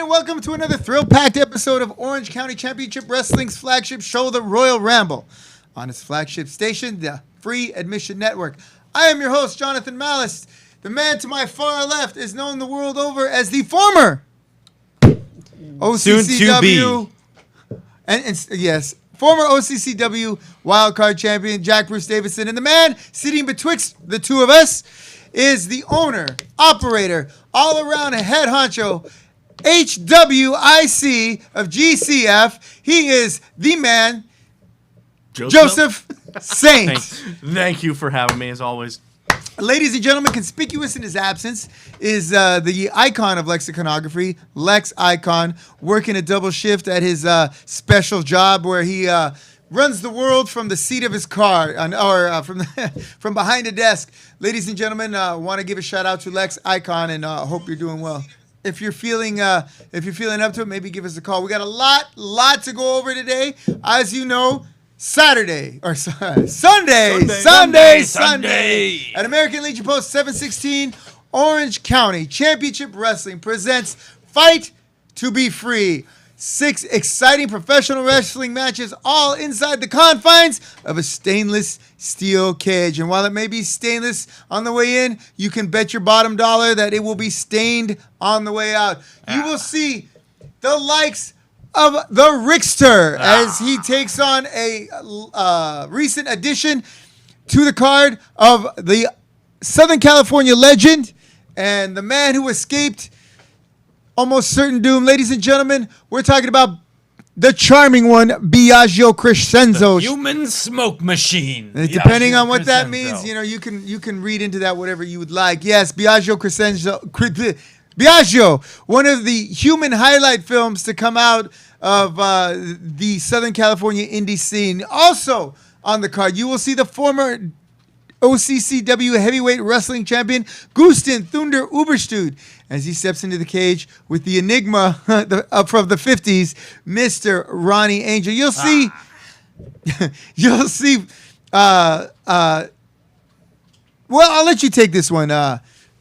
welcome to another thrill-packed episode of Orange County Championship Wrestling's flagship show, the Royal Ramble, on its flagship station, the Free Admission Network. I am your host, Jonathan Malice. The man to my far left is known the world over as the former OCCW, former OCCW wildcard champion, Jack Bruce Davidson. And the man sitting betwixt the two of us is the owner, operator, all-around head honcho, HWIC of GCF. He is the man, Joseph Saint. Thank you for having me, as always. Ladies and gentlemen, conspicuous in his absence is the icon of lexiconography, Lex Icon, working a double shift at his special job where he runs the world from the seat of his car, from behind a desk. Ladies and gentlemen, want to give a shout out to Lex Icon and hope you're doing well. If you're feeling up to it, maybe give us a call. We got a lot to go over today. As you know, Sunday at American Legion Post 716, Orange County Championship Wrestling presents Fight to Be Free. 6 exciting professional wrestling matches, all inside the confines of a stainless steel cage. And while it may be stainless on the way in, you can bet your bottom dollar that it will be stained on the way out. You will see the likes of the Rickster as he takes on a recent addition to the card of the Southern California legend and the man who escaped almost certain doom. Ladies and gentlemen, we're talking about the charming one, Biagio Crescenzo. The human smoke machine. Depending on what that means, you can read into that whatever you would like. Yes, Biagio Crescenzo. Biagio, one of the human highlight films to come out of the Southern California indie scene. Also on the card, you will see the former OCCW heavyweight wrestling champion, Gusten Thunder Uberstud, as he steps into the cage with the enigma from the 50s, Mr. Ronnie Angel. You'll see, well, I'll let you take this one,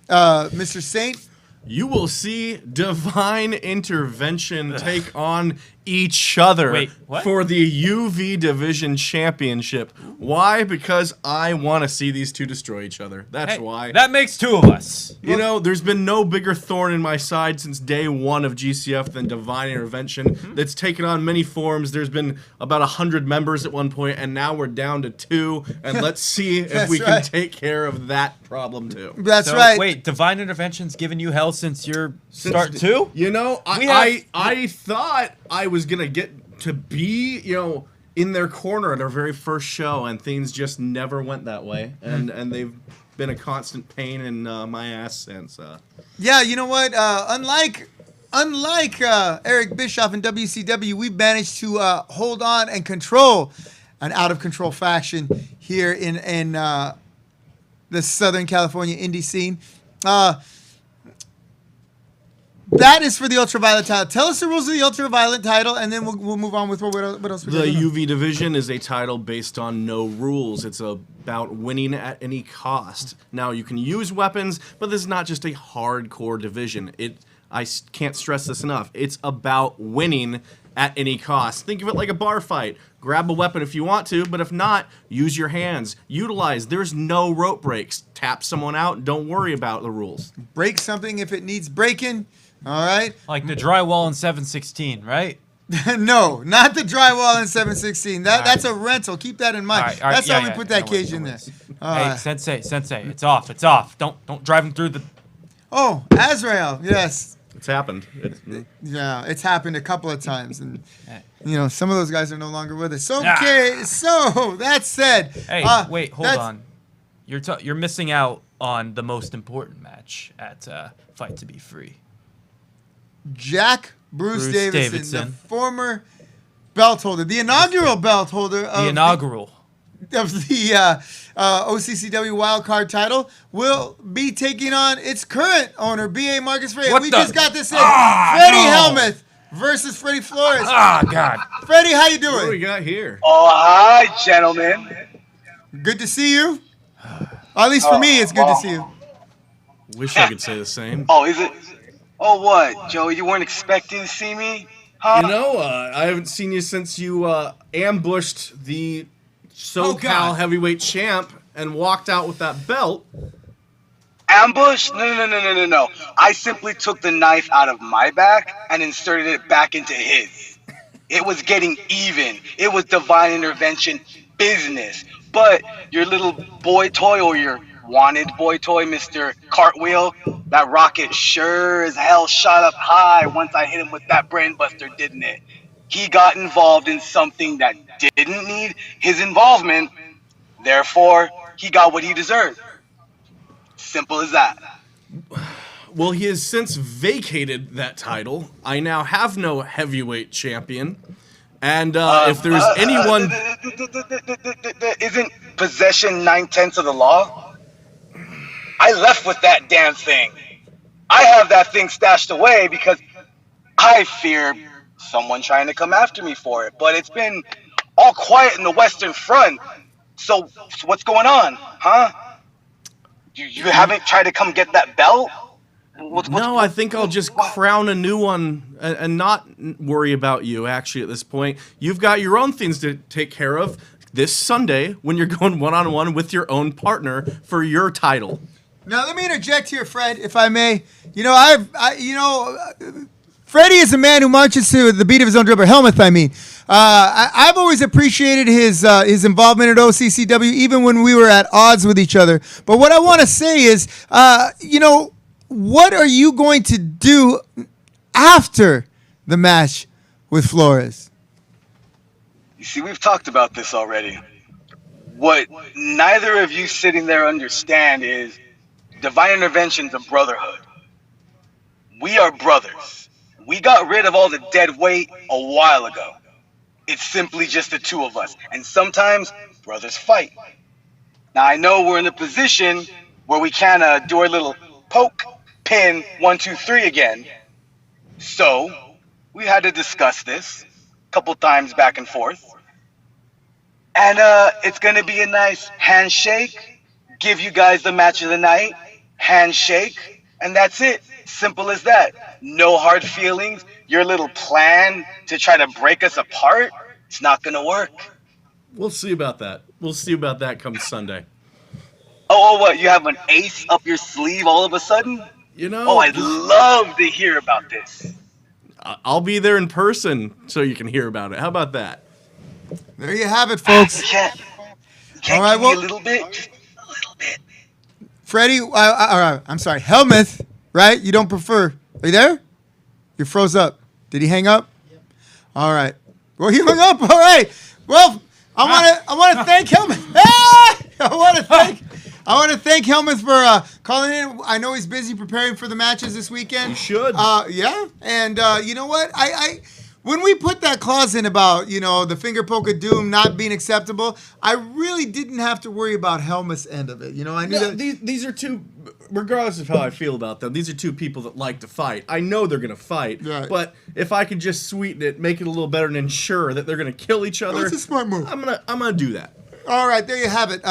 Mr. Saint. You will see Divine Intervention take on each other for the UV Division Championship. Why? Because I want to see these two destroy each other. That's why. That makes 2 of us. You know, there's been no bigger thorn in my side since day 1 of GCF than Divine Intervention. That's taken on many forms. There's been about 100 members at one point, and now we're down to 2. And let's see if we can take care of that problem too. That's right. Wait, Divine Intervention's given you hell since your start too? You know, I thought I was gonna get to be, in their corner at our very first show, and things just never went that way, and they've been a constant pain in my ass since. Yeah, you know what? Unlike Eric Bischoff and WCW, we've managed to hold on and control an out of control faction here in the Southern California indie scene. That is for the Ultraviolet title. Tell us the rules of the Ultraviolet title, and then we'll move on with what else we're doing. The UV Division is a title based on no rules. It's about winning at any cost. Now, you can use weapons, but this is not just a hardcore division. I can't stress this enough. It's about winning at any cost. Think of it like a bar fight. Grab a weapon if you want to, but if not, use your hands. Utilize. There's no rope breaks. Tap someone out. Don't worry about the rules. Break something if it needs breaking. All right. Like the drywall in 716, right? No, not the drywall in 716. That's a rental. Keep that in mind. All right, that's why we put that cage in there. Hey, Sensei, it's off. Don't drive him through the... Oh, Azrael, yes. It's happened. It's happened a couple of times, and some of those guys are no longer with us. Okay, so that said, hey, wait, hold on. You're missing out on the most important match at Fight to Be Free. Jack Bruce Davidson, the former belt holder, the inaugural belt holder of the OCCW wildcard title, will be taking on its current owner, B.A. Marcus Freya. We just got this in. Freddie Helmuth versus Freddie Flores. God. Freddie, how you doing? What do we got here? Oh, hi, gentlemen. Good to see you. Or at least for me, it's good to see you. Wish I could say the same. Oh, is it? Oh, what, Joe? You weren't expecting to see me? Huh? I haven't seen you since you ambushed the Oh, SoCal God. heavyweight champ and walked out with that belt. Ambush? No. I simply took the knife out of my back and inserted it back into his. It was getting even. It was divine intervention business. But your little boy toy or your wanted boy toy, Mr. Cartwheel, that rocket sure as hell shot up high once I hit him with that brainbuster, didn't it? He got involved in something that didn't need his involvement. Therefore, he got what he deserved. Simple as that. Well, he has since vacated that title. I now have no heavyweight champion. And if there's anyone... Isn't possession 9/10 of the law? I left with that damn thing. I have that thing stashed away because I fear someone trying to come after me for it. But it's been all quiet in the Western Front. So what's going on, huh? You haven't tried to come get that belt? I think I'll just crown a new one and not worry about you, actually, at this point. You've got your own things to take care of this Sunday when you're going one-on-one with your own partner for your title. Now, let me interject here, Fred, if I may. Freddie is a man who marches to the beat of his own drum, or Helmuth, I mean. I've always appreciated his involvement at OCCW, even when we were at odds with each other. But what I want to say is, what are you going to do after the match with Flores? You see, we've talked about this already. What neither of you sitting there understand is divine intervention's a brotherhood. We are brothers. We got rid of all the dead weight a while ago. It's simply just the two of us. And sometimes brothers fight. Now, I know we're in a position where we can do our little poke, pin, 1, 2, 3 again. So, we had to discuss this a couple times back and forth. And it's going to be a nice handshake, give you guys the match of the night, handshake, and that's it. Simple as that. No hard feelings. Your little plan to try to break us apart, it's not going to work. We'll see about that. We'll see about that come Sunday. Oh, what? You have an ace up your sleeve all of a sudden? Oh, I'd love to hear about this. I'll be there in person so you can hear about it. How about that? There you have it, folks. You can't All right, give me a little bit? Just a little bit. Freddie, all right, I'm sorry, Helmuth, right? You don't prefer. Are you there? You froze up. Did he hang up? Yep. All right. Well, he hung up. All right. Well, I want to thank Helmuth. I want to thank Helmuth for calling in. I know he's busy preparing for the matches this weekend. You should. Yeah. And you know what? I when we put that clause in about, the finger poke of doom not being acceptable, I really didn't have to worry about Helmuth's end of it. I knew that these are two, regardless of how I feel about them, these are two people that like to fight. I know they're going to fight, right. But if I could just sweeten it, make it a little better, and ensure that they're going to kill each other, that's a smart move. I'm gonna do that. All right, there you have it.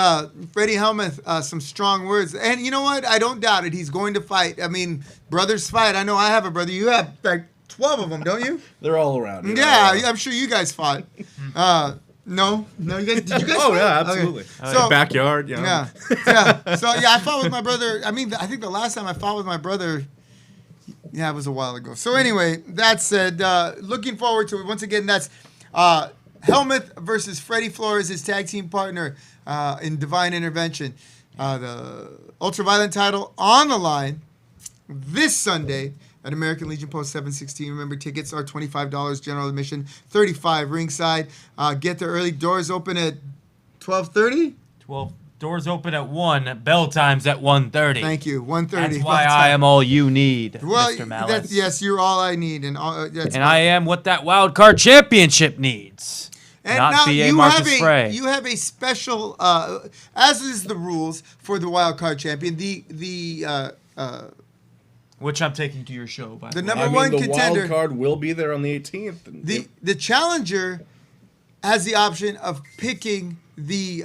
Freddie Helmuth, some strong words. And you know what? I don't doubt it. He's going to fight. I mean, brothers fight. I know I have a brother. You have like 12 of them, don't you? They're all around. Yeah, I'm sure you guys fought. No, you guys, did you guys Oh, fight? yeah, absolutely. Okay. So, backyard, yeah. So, I fought with my brother. I mean, I think the last time I fought with my brother, it was a while ago. So, anyway, that said, looking forward to it. Once again, that's Helmuth versus Freddie Flores, his tag team partner in Divine Intervention. The Ultraviolent title on the line this Sunday at American Legion Post 716. Remember, tickets are $25 general admission, $35 ringside. Get there early. Doors open at 12:30. 12. Doors open at 1. Bell time's at 1:30. Thank you. 1:30. That's why I am all you need, well, Mr. Malice. Yes, you're all I need, and I am what that wild card championship needs. And not now B.A. Marcus Frey. You have a special, as is the rules for the wild card champion. Which I'm taking to your show, by the way. Number one the contender. wild card will be there on the 18th. The challenger has the option of picking the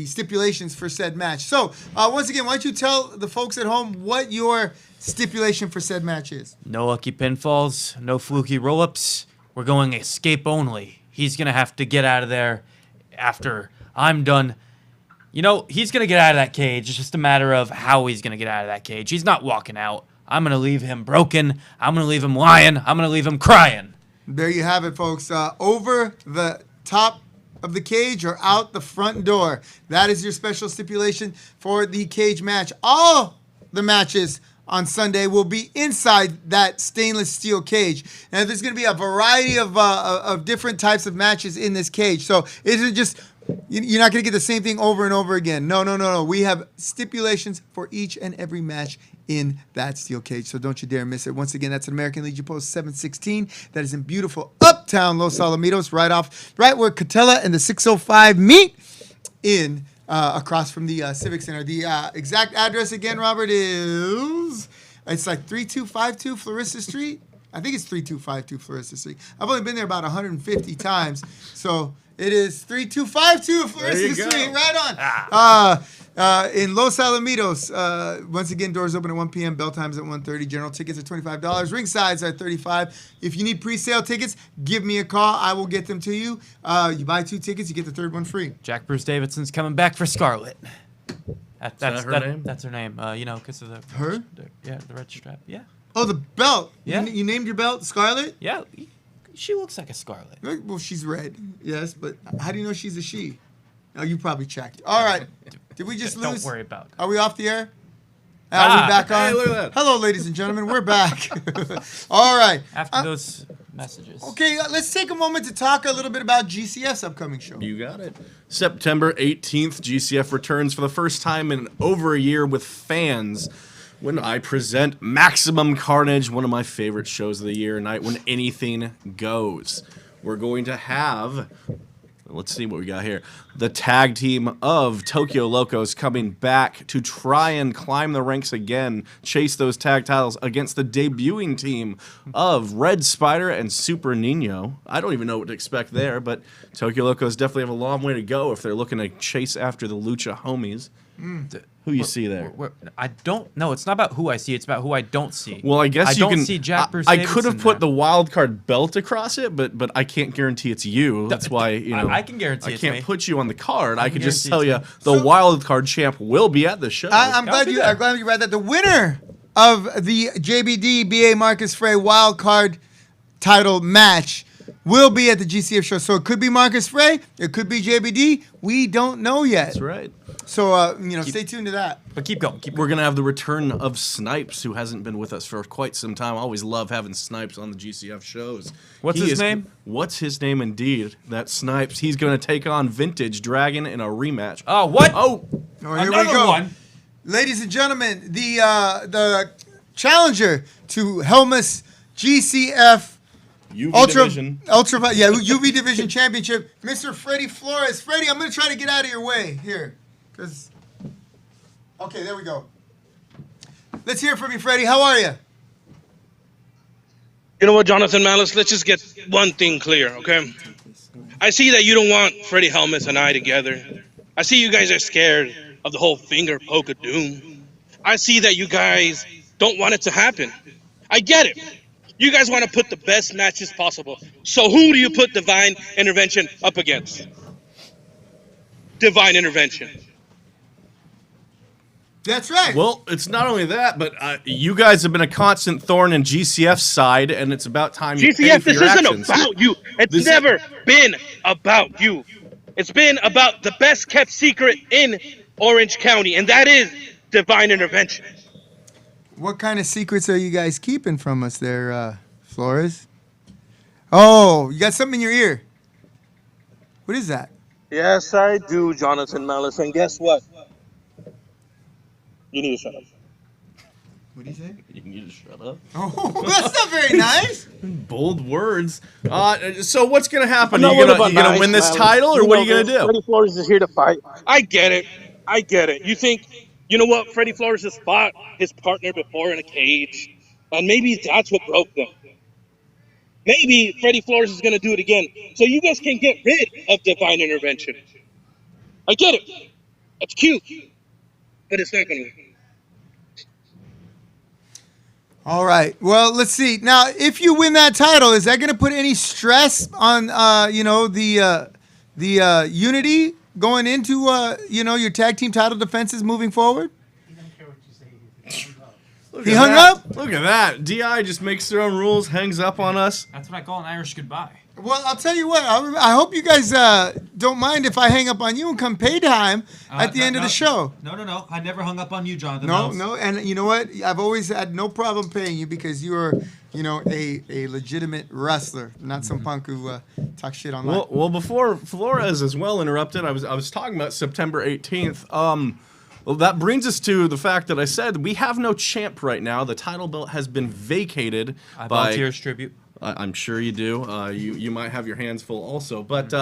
stipulations for said match. So, once again, why don't you tell the folks at home what your stipulation for said match is? No lucky pinfalls, no fluky roll-ups. We're going escape only. He's going to have to get out of there after I'm done. You know, he's going to get out of that cage. It's just a matter of how he's going to get out of that cage. He's not walking out. I'm going to leave him broken. I'm going to leave him lying. I'm going to leave him crying. There you have it, folks. Over the top of the cage or out the front door. That is your special stipulation for the cage match. All the matches on Sunday will be inside that stainless steel cage. And there's going to be a variety of different types of matches in this cage. So it isn't just, you're not going to get the same thing over and over again. No. We have stipulations for each and every match in that steel cage. So don't you dare miss it. Once again, that's an American Legion Post 716. That is in beautiful uptown Los Alamitos, right where Catella and the 605 meet in across from the Civic Center. The exact address again, Robert, is it's like 3252 Florissa Street. I think it's 3252 Florissa Street. I've only been there about 150 times, so it is 3252 Florissa Street. Right on. In Los Alamitos. Once again, doors open at 1 p.m. Bell times at 1:30. General tickets are $25. Ring sides are $35. If you need pre-sale tickets, give me a call. I will get them to you. You buy 2 tickets, you get the third one free. Jack Bruce Davidson's coming back for Scarlet. That's her name? That's her name. You know, because of the Her? The red strap. Yeah. Oh, the belt. Yeah. You named your belt Scarlet? Yeah. She looks like a Scarlet. Well, she's red. Yes, but how do you know she's a she? Oh, you probably checked. All right. Did we just lose? Don't worry about it. Are we off the air? Are we back on? Hey, look at that. Hello, ladies and gentlemen. We're back. All right. After those messages. Okay, let's take a moment to talk a little bit about GCF's upcoming show. You got it. September 18th, GCF returns for the first time in over a year with fans when I present Maximum Carnage, one of my favorite shows of the year, a night when anything goes. We're going to have, let's see what we got here, the tag team of Tokyo Locos coming back to try and climb the ranks again, chase those tag titles against the debuting team of Red Spider and Super Nino. I don't even know what to expect there, but Tokyo Locos definitely have a long way to go if they're looking to chase after the Lucha homies. Who you see there? I don't know. It's not about who I see. It's about who I don't see. Well, I guess you don't can see Jack Bruce I could have Davidson put there. the wild card belt across it, but I can't guarantee it's you. That's why I can guarantee I it's can't me. put you on the card. I can could just guarantee tell it's you me. the wild card champ will be at the show. I'm glad you read that. The winner of the JBD BA Marcus Frey wild card title match will be at the GCF show. So it could be Marcus Frey, it could be JBD. We don't know yet. That's right. So stay tuned to that. But keep going. We're gonna have the return of Snipes, who hasn't been with us for quite some time. I always love having Snipes on the GCF shows. What's his name? What's his name? Indeed, that's Snipes. He's gonna take on Vintage Dragon in a rematch. Oh, what? Oh, Oh, here Another we go. one. Ladies and gentlemen, the challenger to Helmus GCF UV Division. UV Division Championship, Mr. Freddie Flores. Freddie, I'm going to try to get out of your way here. Okay, there we go. Let's hear from you, Freddie. How are you? You know what, Jonathan Malice? Let's just get one thing clear, okay? I see that you don't want Freddie Helmuth and I together. I see you guys are scared of the whole finger poke of doom. I see that you guys don't want it to happen. I get it. You guys want to put the best matches possible. So who do you put Divine Intervention up against? Divine Intervention. That's right. Well, it's not only that, but you guys have been a constant thorn in GCF's side, and it's about time you pay GCF, for this your isn't actions. about you. It's never been about you. It's been about the best kept secret in Orange County, and that is Divine Intervention. What kind of secrets are you guys keeping from us there, Flores? Oh, you got something in your ear. What is that? Yes, I do, Jonathan Malice, and guess what? You need to shut up. What do you say? You need to shut up. Oh, that's not very nice. Bold words. So what's going to happen? I'm Are not you going to win this title, or what are you going to do? Freddie Flores is here to fight. I get it. You think, you know what? Freddie Flores has fought his partner before in a cage, and maybe that's what broke them. Maybe Freddie Flores is going to do it again. So you guys can get rid of divine intervention. I get it. It's cute. But it's not going to work. All right. Well, let's see. Now, if you win that title, is that going to put any stress on, the unity going into, your tag team title defenses moving forward? He hung up? Look at that. DI just makes their own rules, hangs up on us. That's what I call an Irish goodbye. Well, I'll tell you what. I hope you guys don't mind if I hang up on you and come pay time at the end of the show. No. I never hung up on you, Jonathan. No. And you know what? I've always had no problem paying you because you are, a legitimate wrestler, not some punk who talks shit online. Well, before Flores as well interrupted, I was talking about September 18th. Well, that brings us to the fact that I said we have no champ right now. The title belt has been vacated I by volunteers tribute. I'm sure you do. You might have your hands full also. But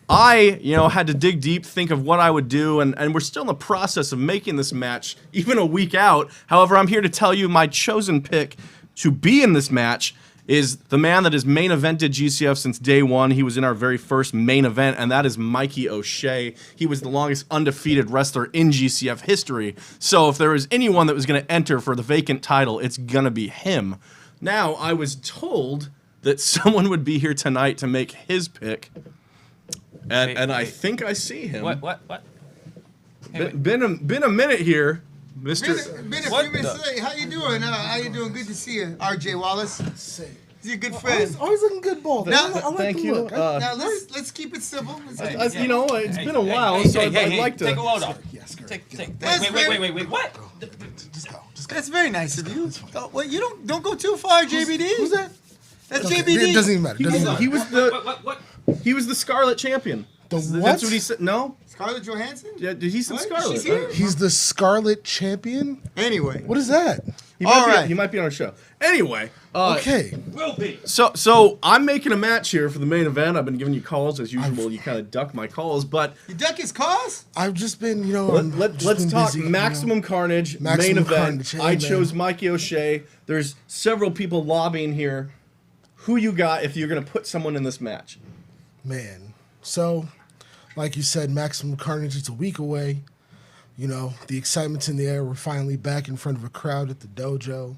I, had to dig deep, think of what I would do, and we're still in the process of making this match, even a week out. However, I'm here to tell you my chosen pick to be in this match is the man that has main evented GCF since day one. He was in our very first main event, and that is Mikey O'Shea. He was the longest undefeated wrestler in GCF history. So if there was anyone that was going to enter for the vacant title, it's going to be him. Now, I was told that someone would be here tonight to make his pick, and I think I see him. What? Hey, Been a minute here, Mr. Been a few minutes late. How you doing? Good to see you, RJ Wallace. He's a good friend. Always looking good, ball. Now, I like thank the you. look. Now let's keep it simple. It's been a while, so I'd like to. Take a load off. Yes, girl. Wait. What? Just go. That's very nice of you. Don't go too far, JBD. Who's that? That's Okay, JBD. it doesn't even matter. He was the Scarlet Champion. The That's what? what he said. No, Scarlett Johansson? yeah, he said What? Scarlet. She's here? He's the Scarlet Champion? Anyway. What is that? He might be on our show. Anyway, Okay. Will be. so I'm making a match here for the main event. I've been giving you calls as usual. You kind of duck my calls, but You duck his cause? I've just been, let's talk Maximum Carnage Maximum main event. Carnage, hey, I man. chose Mikey O'Shea. There's several people lobbying here. Who you got if you're going to put someone in this match? Man. So, like you said, Maximum Carnage is a week away. The excitement's in the air. We're finally back in front of a crowd at the dojo.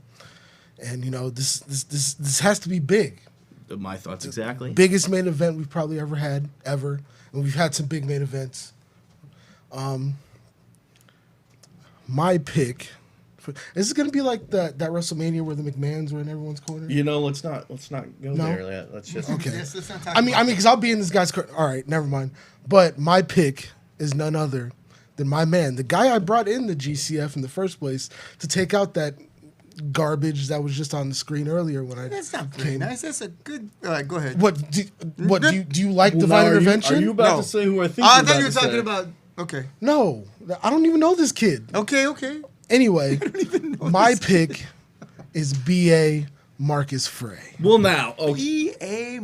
And, this has to be big. My thoughts exactly. Biggest main event we've probably ever had, ever. And we've had some big main events. My pick. Is it going to be like that WrestleMania where the McMahons were in everyone's corner? Let's not go No? there yet. Let's just Okay. Yes, let's not talk I mean, because I'll be in this guy's corner. All right, never mind. But my pick is none other than my man, the guy I brought in the GCF in the first place to take out that garbage that was just on the screen earlier when I That's not very came. nice. That's a good. All right, go ahead. What do you like Divine Intervention? Are you about No. to say who I think? I you're thought you were about to talking say? about. Okay. No, I don't even know this kid. Okay. Anyway, my pick is B.A. Marcus Frey. Well, now, okay. B.A.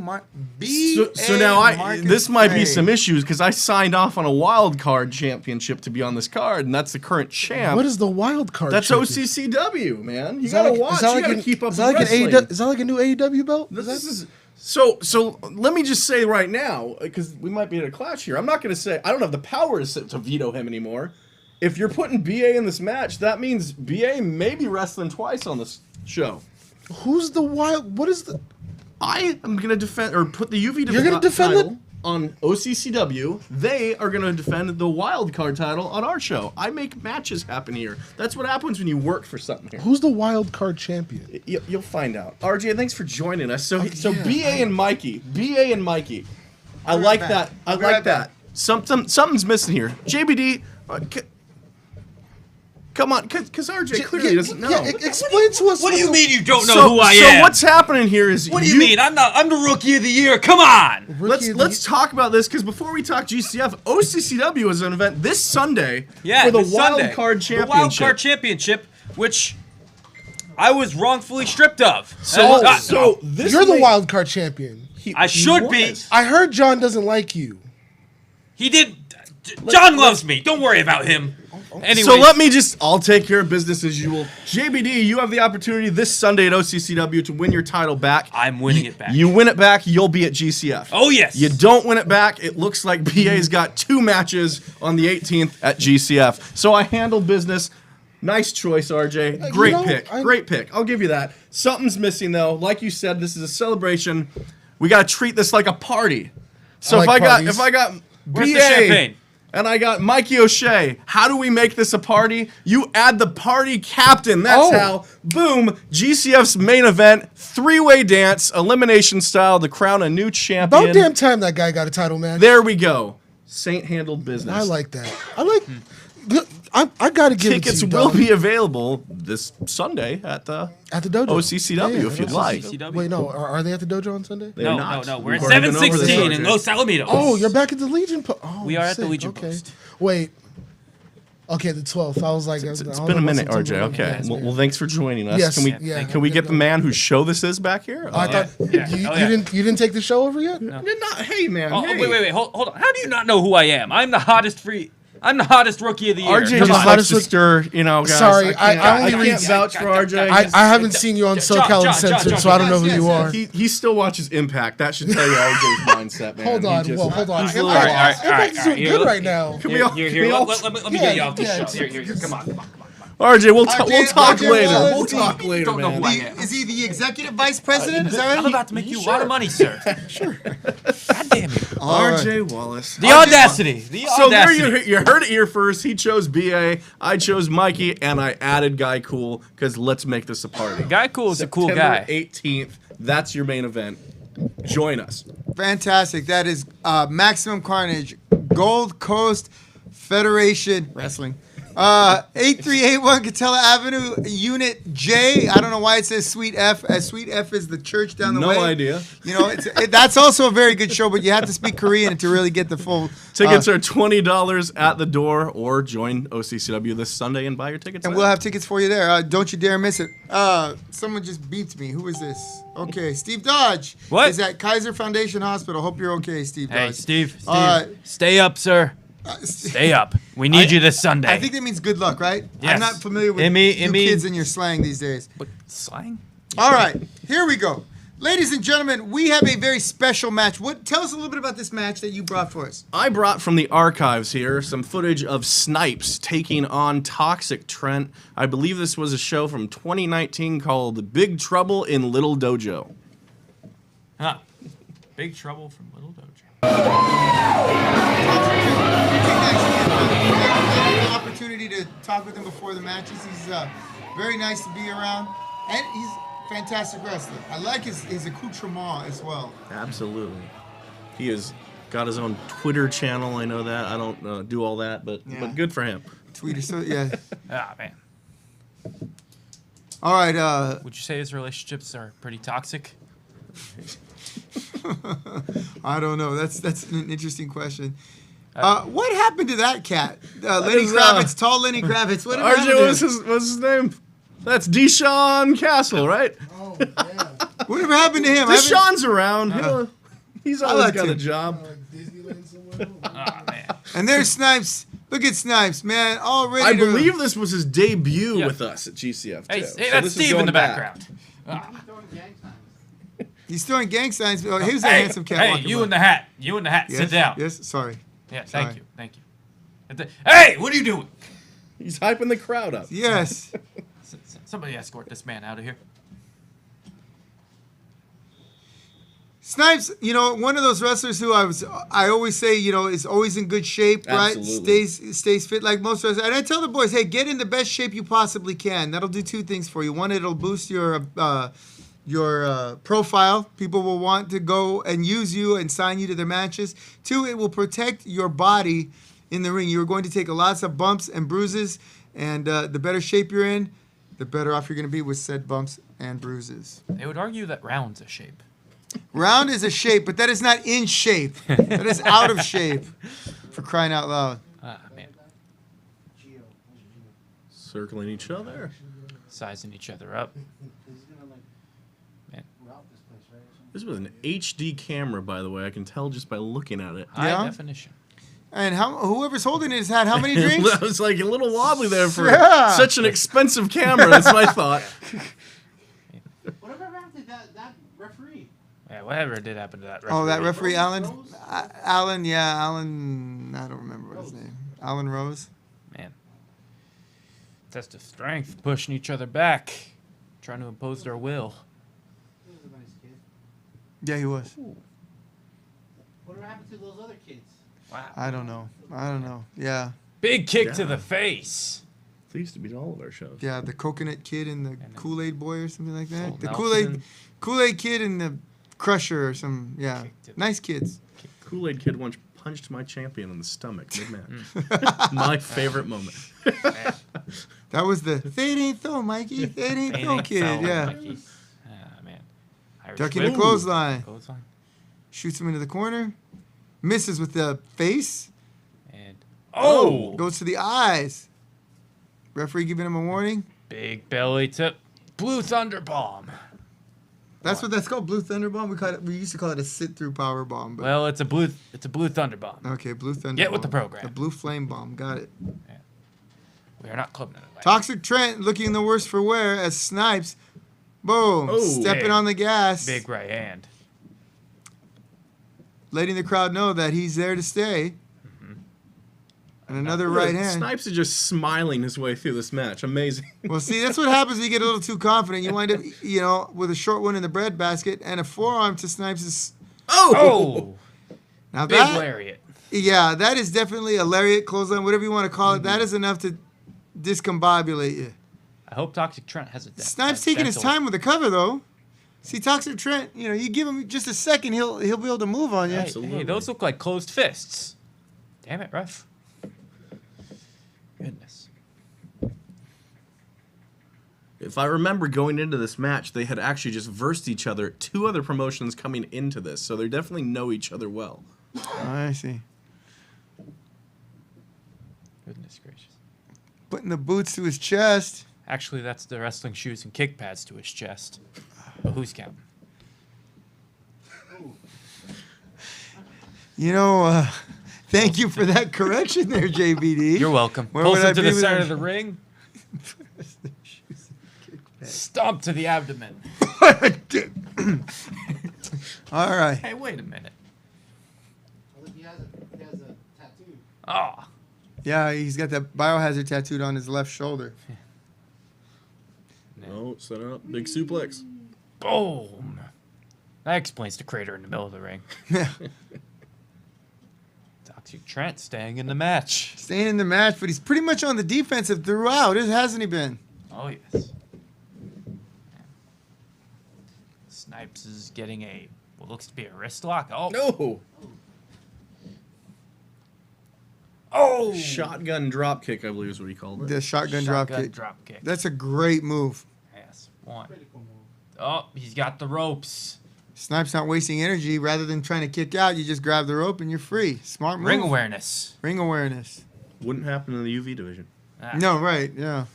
So now Marcus this might be Frey. some issues because I signed off on a wild card championship to be on this card, and that's the current champ. What is the wild card? That's champion? OCCW, man. You Is that gotta like- watch. is that You like gotta an- keep up is with that like an wrestling. is that like a new AEW belt? This is so. Let me just say right now, because we might be in a clash here. I'm not going to say I don't have the power to veto him anymore. If you're putting BA in this match, that means BA may be wrestling twice on this show. Who's the wild? What is the? I am going to defend or put the UV You're gonna defend title it? on OCCW. They are going to defend the wild card title on our show. I make matches happen here. That's what happens when you work for something here. Who's the wild card champion? You'll find out. RJ, thanks for joining us. So yeah. BA and Mikey. I like back. that. I We'll be like right that. back. Something's missing here. JBD, come on, because RJ clearly doesn't know. Yeah, explain to us. What do you mean you don't know So, who I so am? what's happening here is What do you mean? I'm the rookie of the year. Come on. Let's talk about this because before we talk GCF, OCCW is an event this Sunday Yeah, for the this Wild Sunday. Card The Championship. Wild Card Championship, which I was wrongfully stripped of. So this You're the may- wild card champion. he- I he should be. was. I heard John doesn't like you. He did. John loves me. Don't worry about him. Anyways, So let me I'll take care of business as usual. JBD, you have the opportunity this Sunday at OCCW to win your title back. I'm winning it back. You win it back, you'll be at GCF. Oh, yes. You don't win it back, it looks like BA's got 2 matches on the 18th at GCF. So I handled business. Nice choice, RJ. Great pick. Great pick. I'll give you that. Something's missing, though. Like you said, this is a celebration. We got to treat this like a party. So if I got Where's BA the champagne? and I got Mikey O'Shea, how do we make this a party? You add the party captain. That's how. Boom. GCF's main event, 3-way dance, elimination style to crown a new champion. About damn time that guy got a title match. There we go. Saint handled business. I like that. I gotta give Tickets it to you, will dog. be available this Sunday at the dojo. OCCW if you'd like. Wait, no, are they at the dojo on Sunday? They're not. No. We're at We've already been over this, 716 in RJ. Los Alamitos. Oh, you're back at the Legion Post. Oh, We are at the sick. Legion Okay. Post. Wait. Okay, the 12th. I was like, It's been a minute, RJ. Okay. Well, thanks for joining us. Yes, Can we get the man whose show this is back here? I thought you didn't take the show over yet. You're not. Hey, man. Oh, hey. wait. Hold on. How do you not know who I am? I'm the hottest rookie of the year. RJ You're just the likes hottest to stir, guys. Sorry, I only can't read- vouch for RJ. I haven't seen you on SoCal Uncensored, so I don't know who you are. He still watches Impact. That should tell you RJ's mindset, man. Hold on, He just- hold on. he's a little- Impact's doing good right now. Can we all- Here, can we all- let me get you off this yeah, show. Here. Come on. RJ, we'll talk RJ later. Wallace. We'll talk later, Don't know man. who I am. Is he the executive vice president? Is that right? I'm about to make you a lot of money, sir. Sure. God damn it. RJ Wallace. The audacity. So there you heard it here first. He chose BA, I chose Mikey, and I added Guy Cool because let's make this a party. Guy Cool is a cool September guy. 18th. That's your main event. Join us. Fantastic. That is Maximum Carnage, Gold Coast Federation Wrestling. 8381 Catella Avenue, Unit J. I don't know why it says Suite F. Suite F is the church down the way. No idea. That's also a very good show, but you have to speak Korean to really get the full. Tickets are $20 at the door, or join OCCW this Sunday and buy your tickets. And we'll have tickets for you there. Don't you dare miss it. Someone just beeped me. Who is this? Okay, Steve Dodge. What? Is at Kaiser Foundation Hospital. Hope you're okay, Steve Dodge. Hey, Steve. Uh, Stay up, sir. Stay up. We need you this Sunday. I think that means good luck, right? Yes. I'm not familiar with you kids and your slang these days. What, slang? All right, here we go. Ladies and gentlemen, we have a very special match. Tell us a little bit about this match that you brought for us. I brought from the archives here some footage of Snipes taking on Toxic Trent. I believe this was a show from 2019 called Big Trouble in Little Dojo. Huh. Big Trouble from Little Dojo. Opportunity to talk with him before the matches. He's very nice to be around, and he's a fantastic wrestler. I like his accoutrement as well. Absolutely. He has got his own Twitter channel. I know that. I don't do all that, but good for him. Tweeter, so yeah. Ah, man. All right. Would you say his relationships are pretty toxic? I don't know. That's an interesting question. What happened to that cat? Lenny Kravitz, tall Lenny Kravitz. What happened to him? What's his name? That's Deshaun Castle, right? Oh, yeah. Whatever happened to him? Deshaun's around. He's always like got a him. job. Disneyland somewhere. Ah, man. And there's Snipes. Look at Snipes, man. All ready I to- believe this was his debut Yeah. with us at GCF. Hey, too. hey, So that's this is Steve in going the back. background. He's throwing gang signs. Oh, he was a Hey, handsome cat. hey, walking you by. in the hat. You in the hat. Yes, Sit down. Yes, sorry. Yeah, Sorry. thank you. Hey, what are you doing? He's hyping the crowd up. Yes. Somebody escort this man out of here. Snipes, one of those wrestlers who I always say, is always in good shape, right? Absolutely. Stays fit like most wrestlers. And I tell the boys, hey, get in the best shape you possibly can. That'll do two things for you. One, it'll boost your profile. People will want to go and use you and sign you to their matches. Two, it will protect your body in the ring. You're going to take lots of bumps and bruises, and the better shape you're in, the better off you're going to be with said bumps and bruises. They would argue that round's a shape. Round is a shape, but that is not in shape. That is out of shape, for crying out loud. Ah, man. Circling each other. Sizing each other up. Man. This was an HD camera, by the way. I can tell just by looking at it. High Yeah? definition. And whoever's holding it has had how many drinks? I was like a little wobbly there for Yeah. such an expensive camera. That's my thought. Whatever happened to that referee? Yeah, whatever did happen to that referee. Oh, that referee, Alan? Rose? Alan, yeah, Alan. I don't remember what his name. Alan Rose. Man. Test of strength, pushing each other back, trying to impose their will. He was a nice kid. Yeah, he was. Whatever happened to those other kids? Wow. I don't know. Yeah. Big kick to Yeah. the face. They used to be all of our shows. Yeah, the coconut kid and the then Kool-Aid boy or something like that. Old The Nelson. Kool-Aid kid and the Crusher or some, yeah. Kicked it. Nice kids. Kool-Aid Kid once punched my champion in the stomach mid-match. My favorite moment. That was the, they ain't so, Mikey. They ain't so kid, yeah. Man. Irish Ducking the whip. clothesline. Clothesline. Shoots him into the corner. Misses with the face. And oh, Goes to the eyes. Referee giving him a warning. big belly tip. Blue Thunder Bomb. That's what that's called, Blue Thunder Bomb. We used to call it a sit-through power bomb. But Well, it's a blue Thunder Bomb. okay, Blue Thunder. Get with Bomb. the program. The Blue Flame Bomb. Got it. We are not clubbing it away. Toxic Trent looking the worse for wear as Snipes, boom, Oh, stepping big. on the gas, Big right hand. letting the crowd know that he's there to stay. And another right hand. Snipes is just smiling his way through this match. Amazing. Well, see, that's what happens when you get a little too confident. You wind up, with a short one in the breadbasket and a forearm to Snipes'. Oh, Now big that, lariat. yeah, that is definitely a lariat, clothesline, whatever you want to call it. That is enough to discombobulate you. I hope Toxic Trent has a Snipes taking his time with the cover, though. See, Toxic Trent, you give him just a second, he'll be able to move on you. Hey, Absolutely. hey, those look like closed fists. Damn it, ref. Goodness. If I remember going into this match, they had actually just versed each other. 2 other promotions coming into this, so they definitely know each other well. I see. Goodness gracious. Putting the boots to his chest. Actually, that's the wrestling shoes and kick pads to his chest. But who's counting? Thank you for that correction there, JBD. You're welcome. Where Pulls would I him to be the center without- of the ring. Stomp to the abdomen. All right. Hey, wait a minute. Well, he has a tattoo. Oh, Yeah, he's got that biohazard tattooed on his left shoulder. Oh, set up. Big suplex. boom. That explains the crater in the middle of the ring. Yeah. Toxic Trent staying in the match. Staying in the match, but he's pretty much on the defensive throughout, hasn't he been? Oh, yes. Snipes is getting what looks to be a wrist lock. Oh. No. Oh. Shotgun drop kick, I believe is what he called it. The shotgun drop kick. Drop kick. That's a great move. Yes. One. Critical move. Oh, he's got the ropes. Snipes not wasting energy. Rather than trying to kick out, you just grab the rope and you're free. Smart move. Ring awareness. Ring awareness. Wouldn't happen in the UV division. Ah. No, right, yeah.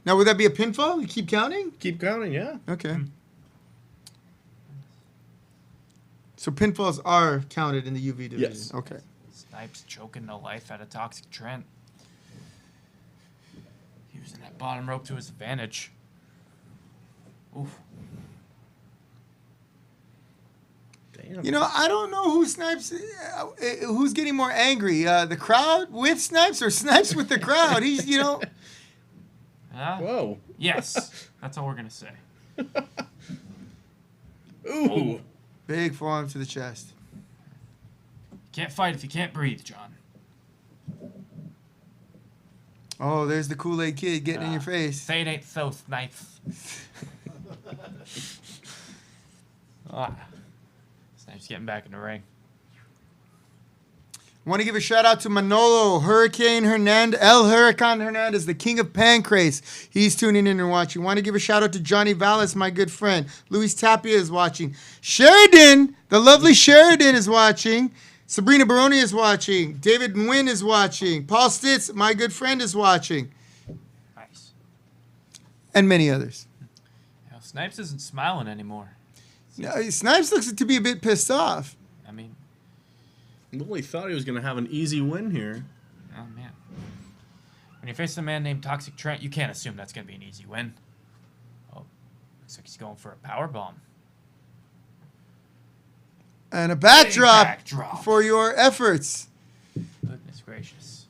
Now, would that be a pinfall? You keep counting? Keep counting, yeah. Okay. So pinfalls are counted in the UV division. Yes. Okay. Snipes choking the life out of Toxic Trent. Using that bottom rope to his advantage. Oof. Damn. I don't know who Snipes, who's getting more angry, the crowd with Snipes or Snipes with the crowd. He's, Ah, Whoa. yes. That's all we're going to say. Ooh. big forearm to the chest. You can't fight if you can't breathe, John. Oh, there's the Kool-Aid kid getting in your face. Fate ain't so Snipes. Snipes getting back in the ring. Want to give a shout out to Manolo Hurricane Hernandez, El Hurricane Hernandez, the king of Pancrase. He's tuning in and watching. Want to give a shout out to Johnny Vallis, my good friend. Luis Tapia is watching. Sheridan, the lovely Sheridan is watching. Sabrina Baroni is watching. David Nguyen is watching. Paul Stitz, my good friend, is watching. Nice. And many others. Snipes isn't smiling anymore. Now, Snipes looks to be a bit pissed off. I mean, Well, he thought he was going to have an easy win here. Oh, man. When you face a man named Toxic Trent, you can't assume that's going to be an easy win. Oh, looks like he's going for a power bomb. And a backdrop, backdrop for your efforts. Goodness gracious.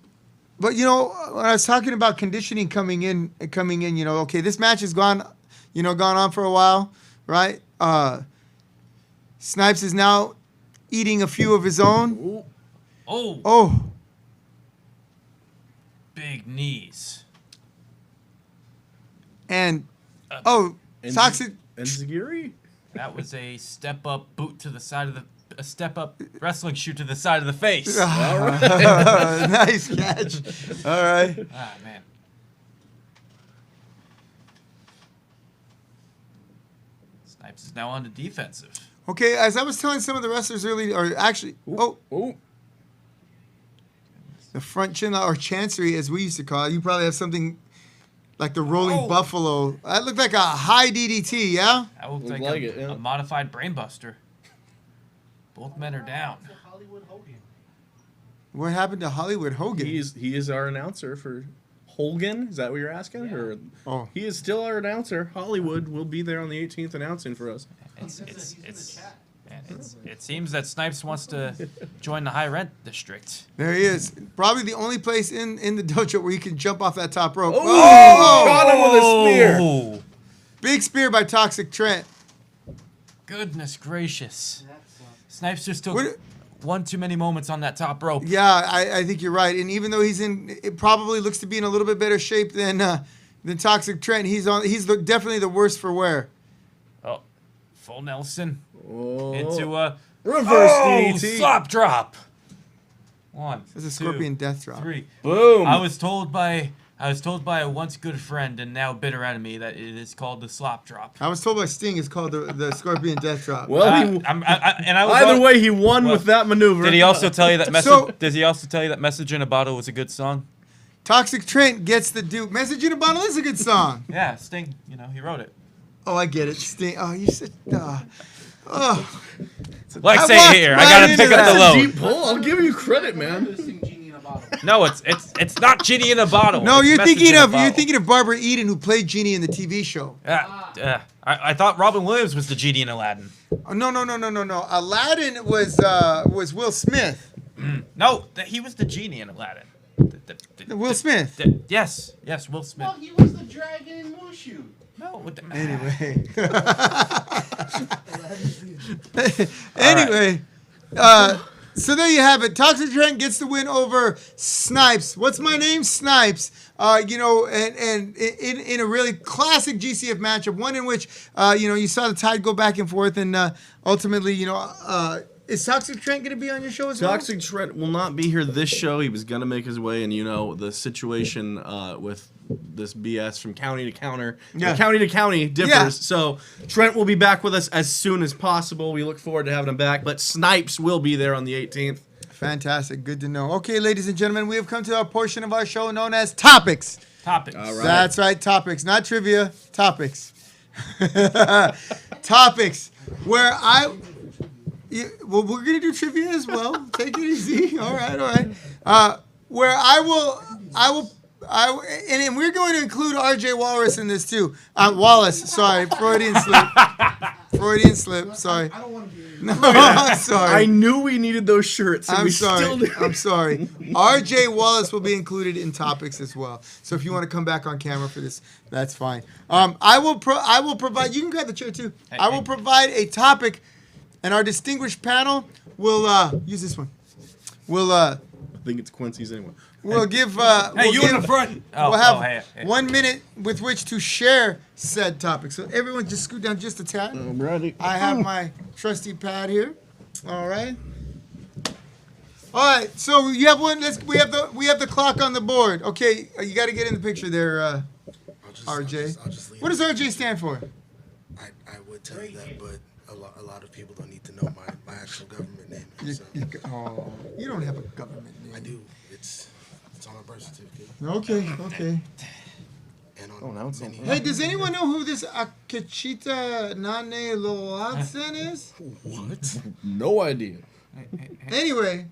But, you know, when I was talking about conditioning coming in, you know, okay, this match has gone on for a while, right? Snipes is now eating a few of his own. Oh. Big knees. And, Toxic. Enziguri? That was a step-up boot to the side of a step-up wrestling shoot to the side of the face. All right. Nice catch. All right. Ah, man. Snipes is now on the defensive. Okay, as I was telling some of the wrestlers earlier, or actually, Oh. the front chin or chancery, as we used to call it. You probably have something like the rolling buffalo. That looked like a high DDT, yeah? That looked Looked like like it, yeah. a modified brainbuster. Both men are down. Hollywood Hogan. What happened to Hollywood Hogan? He is our announcer for Hogan. Is that what you're asking? Yeah. Or Oh. he is still our announcer. Hollywood will be there on the 18th announcing for us. He's in the chat. It seems that Snipes wants to join the high rent district. There he is. Probably the only place in the dojo where you can jump off that top rope. Got him with a spear. Big spear by Toxic Trent. Goodness gracious. Snipes just took What- one too many moments on that top rope. Yeah, I think you're right. And even though it probably looks to be in a little bit better shape than Toxic Trent, he's definitely the worst for wear. Oh, full Nelson Oh. into a Reverse DDT. slop drop. One. It's a scorpion death drop. 3. Boom. I was told by a once good friend and now bitter enemy that it is called the slop drop. I was told by Sting it's called the scorpion death drop. Well, either way, he won with that maneuver. Did he also tell you that message? So- Does he also tell you that "Message in a Bottle" was a good song? Toxic Trent gets the Duke. Message in a Bottle is a good song. Yeah, Sting. He wrote it. Oh, I get it. Sting. Oh, you said. Like I say walked here, I right gotta into pick up that. the That's a load. deep pull. I'll give you credit, man. Interesting genie in a bottle. No, it's not Genie in a Bottle. No, It's you're Message thinking in a of Bottle. Barbara Eden, who played Genie in the TV show. I thought Robin Williams was the genie in Aladdin. Oh, no. Aladdin was Will Smith. No, he was the genie in Aladdin. Will Smith. Yes, Will Smith. Well, he was the dragon in Mushu. No, Anyway. Anyway. So there you have it. Toxic Trent gets the win over Snipes. What's my name? Snipes. And in a really classic GCF matchup, one in which you saw the tide go back and forth, and ultimately, is Toxic Trent going to be on your show as well? Toxic Trent will not be here this show. He was going to make his way, and the situation with this BS from county to county to county differs. Yeah. So Trent will be back with us as soon as possible. We look forward to having him back. But Snipes will be there on the 18th. Fantastic. Good to know. Okay, ladies and gentlemen, we have come to our portion of our show known as Topics. Topics. All right. That's right, topics, not trivia, topics. Topics, where we're going to do trivia as well. Take it easy. All right. Where and we're going to include RJ Wallace in this too. Wallace, sorry, Freudian slip, sorry. I don't want to be. No, I'm sorry. I knew we needed those shirts. And I'm we sorry. Still do. I'm sorry. RJ Wallace will be included in topics as well. So if you want to come back on camera for this, that's fine. I will provide. You can grab the chair too. I will provide a topic, and our distinguished panel will use this one. I think it's Quincy's anyway. We'll give. Hey, you in the front. We'll have 1 minute with which to share said topic. So everyone, just scoot down just a tad. I'm ready. I have my trusty pad here. All right. All right. So you have one. We have the clock on the board. Okay. You got to get in the picture there, RJ. I'll just leave What does RJ stand for? I would tell you that, but a lot of people don't need to know my actual government name. So You don't have a government name. I do. It's on my birth certificate. Okay. And on many. Hey, does anyone know who this Akachita Nane Loatzen is? What? No idea. Anyway,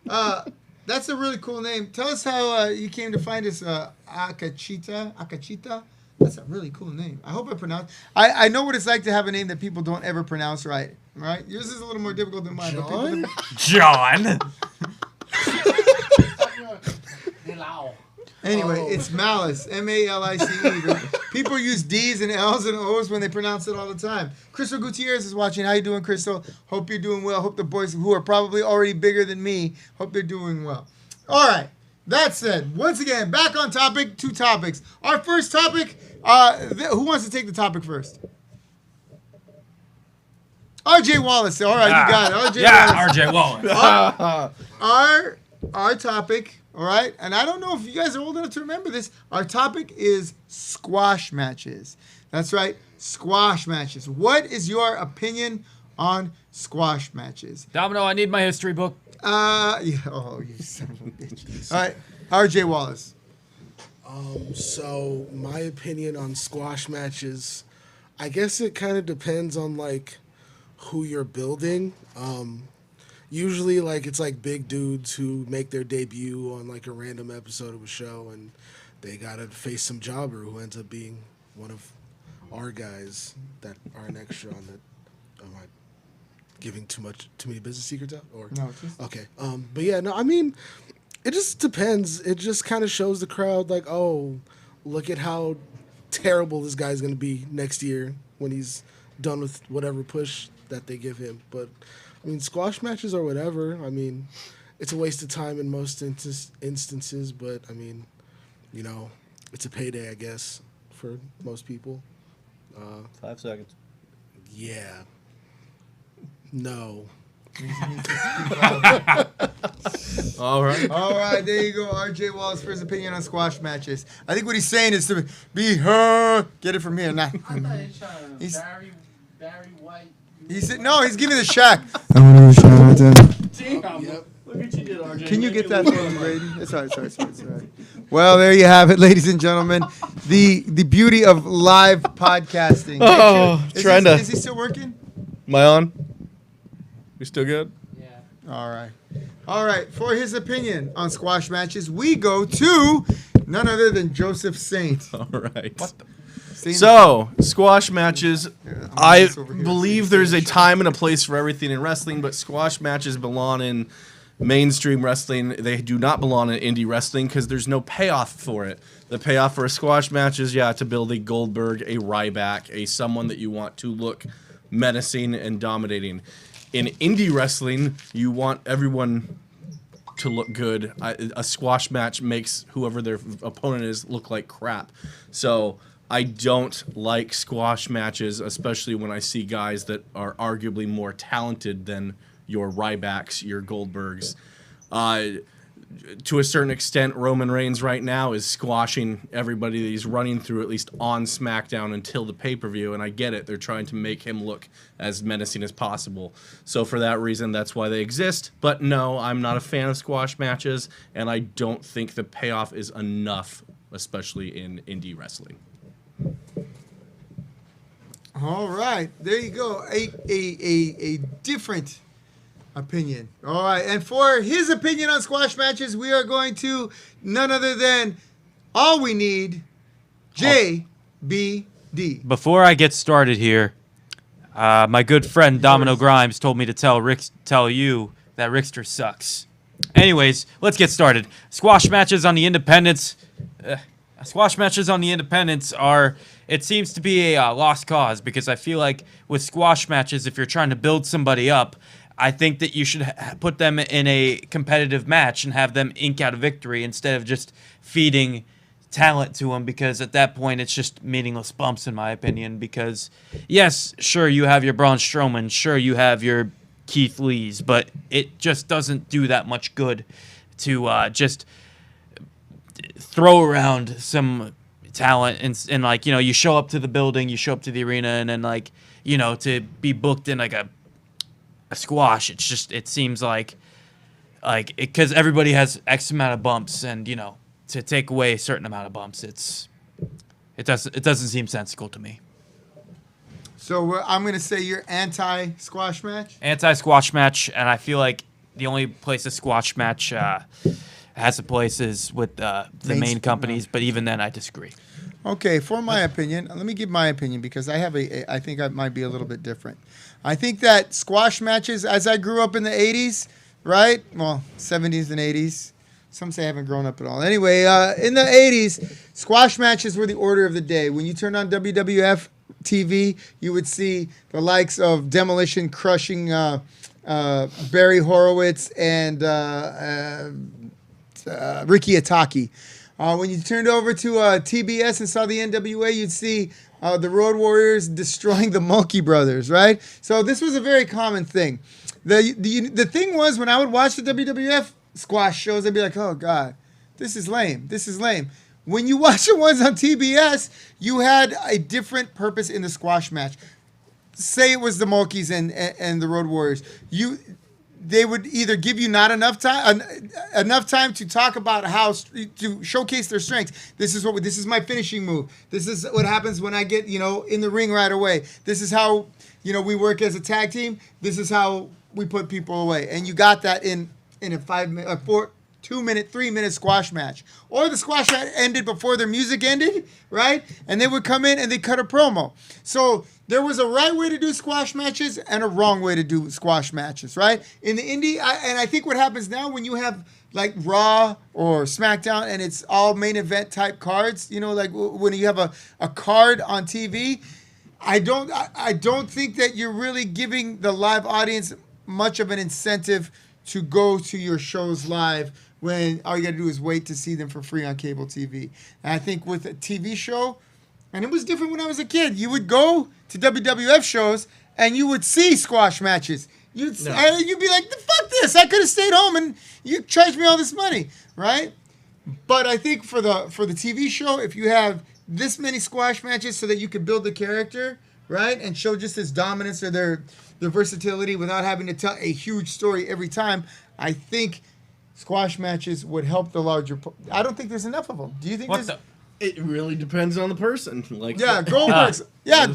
That's a really cool name. Tell us how you came to find us, Akachita. Akachita. That's a really cool name. I hope I pronounce. I know what it's like to have a name that people don't ever pronounce right. Right? Yours is a little more difficult than mine. John? But John. anyway, it's Malice. Malice. People use D's and L's and O's when they pronounce it all the time. Crystal Gutierrez is watching. How you doing, Crystal? Hope you're doing well. Hope the boys who are probably already bigger than me, hope they're doing well. All right. That said, once again, back on topic, 2 topics. Our first topic, who wants to take the topic first? RJ Wallace. All right, you got it. RJ Wallace. RJ Wallace. Our topic, all right, and I don't know if you guys are old enough to remember this. Our topic is squash matches. That's right, squash matches. What is your opinion on squash matches? Domino, I need my history book. Yeah. Oh, you son of a bitch. All right, RJ Wallace. So my opinion on squash matches, I guess it kind of depends on like who you're building. Usually like it's like big dudes who make their debut on like a random episode of a show and they gotta face some jobber who ends up being one of our guys that are an extra on the. Am I giving too many business secrets out? Or No, just okay. But yeah, no, I mean, it just depends. It just kind of shows the crowd like, oh, look at how terrible this guy's gonna be next year when he's done with whatever push that they give him. But I mean, squash matches or whatever. I mean, it's a waste of time in most instances. But I mean, you know, it's a payday, I guess, for most people. 5 seconds. Yeah. No. All right. All right, there you go. RJ Wallace for his opinion on squash matches. I think what he's saying is to be her. Get it from here. Nah. I thought he was trying to He's- Barry White. He said, no, he's giving the Shaq. I want to shout out to Damn. Yep. Look what you did, RJ. Can you get that for him, Brady? It's all right, it's all right. Well, there you have it, ladies and gentlemen. The beauty of live podcasting. Oh, trying to. Is he still working? Am I on? We still good? Yeah. All right. All right. For his opinion on squash matches, we go to none other than Joseph Saint. All right. Saint- So, squash matches. I'm I this over here. believe there's a time and a place for everything in wrestling, but squash matches belong in mainstream wrestling. They do not belong in indie wrestling because there's no payoff for it. The payoff for a squash match is, to build a Goldberg, a Ryback, someone that you want to look menacing and dominating. In indie wrestling, you want everyone to look good. A squash match makes whoever their opponent is look like crap. So I don't like squash matches, especially when I see guys that are arguably more talented than your Rybacks, your Goldbergs. To a certain extent, Roman Reigns right now is squashing everybody that he's running through, at least on SmackDown until the pay-per-view, and I get it. They're trying to make him look as menacing as possible. So for that reason, that's why they exist. But no, I'm not a fan of squash matches, and I don't think the payoff is enough, especially in indie wrestling. All right. There you go. A different opinion. All right. And for his opinion on squash matches, we are going to none other than all we need, JBD. Before I get started here, my good friend Domino Grimes told me to tell you that Rickster sucks. Anyways, let's get started. Squash matches on the independents. It seems to be a lost cause because I feel like with squash matches, if you're trying to build somebody up, I think that you should put them in a competitive match and have them ink out a victory instead of just feeding talent to them, because at that point it's just meaningless bumps in my opinion. Because yes, sure, you have your Braun Strowman, sure, you have your Keith Lees, but it just doesn't do that much good to just throw around some talent and like, you show up to the building, you show up to the arena, and then like, to be booked in like a squash, it seems like because everybody has X amount of bumps, and to take away a certain amount of bumps, it doesn't seem sensical to me. So I'm going to say you're anti-squash match? Anti-squash match, and I feel like the only place a squash match has a place is with the main companies, but even then, I disagree. Okay, for my opinion, let me give my opinion because I have I think I might be a little bit different. I think that squash matches, as I grew up in the 80s, right? Well, 70s and 80s. Some say I haven't grown up at all. Anyway, in the 80s, squash matches were the order of the day. When you turned on WWF TV, you would see the likes of Demolition crushing Barry Horowitz and Ricky Ataki. When you turned over to TBS and saw the NWA, you'd see the Road Warriors destroying the Mulkey Brothers, right? So this was a very common thing. The thing was, when I would watch the WWF squash shows, I'd be like, oh, God, this is lame. This is lame. When you watch the ones on TBS, you had a different purpose in the squash match. Say it was the Mulkeys and the Road Warriors. They would either give you not enough time to talk about to showcase their strengths. This is my finishing move. This is what happens when I get in the ring right away. This is how we work as a tag team. This is how we put people away. And you got that in a 2-minute, 3-minute squash match. Or the squash match ended before their music ended, right? And they would come in and they cut a promo. So there was a right way to do squash matches and a wrong way to do squash matches, right? In the indie, I think what happens now when you have like Raw or SmackDown and it's all main event type cards, like when you have a card on TV, I don't think that you're really giving the live audience much of an incentive to go to your shows live when all you got to do is wait to see them for free on cable TV. And I think with a TV show, and it was different when I was a kid, you would go to WWF shows and you would see squash matches. You'd be like, fuck this, I could have stayed home and you charged me all this money, right? But I think for the TV show, if you have this many squash matches so that you can build the character, right, and show just this dominance or their versatility without having to tell a huge story every time, I think squash matches would help the larger. I don't think there's enough of them. Do you think there's? It really depends on the person. Like Goldberg's.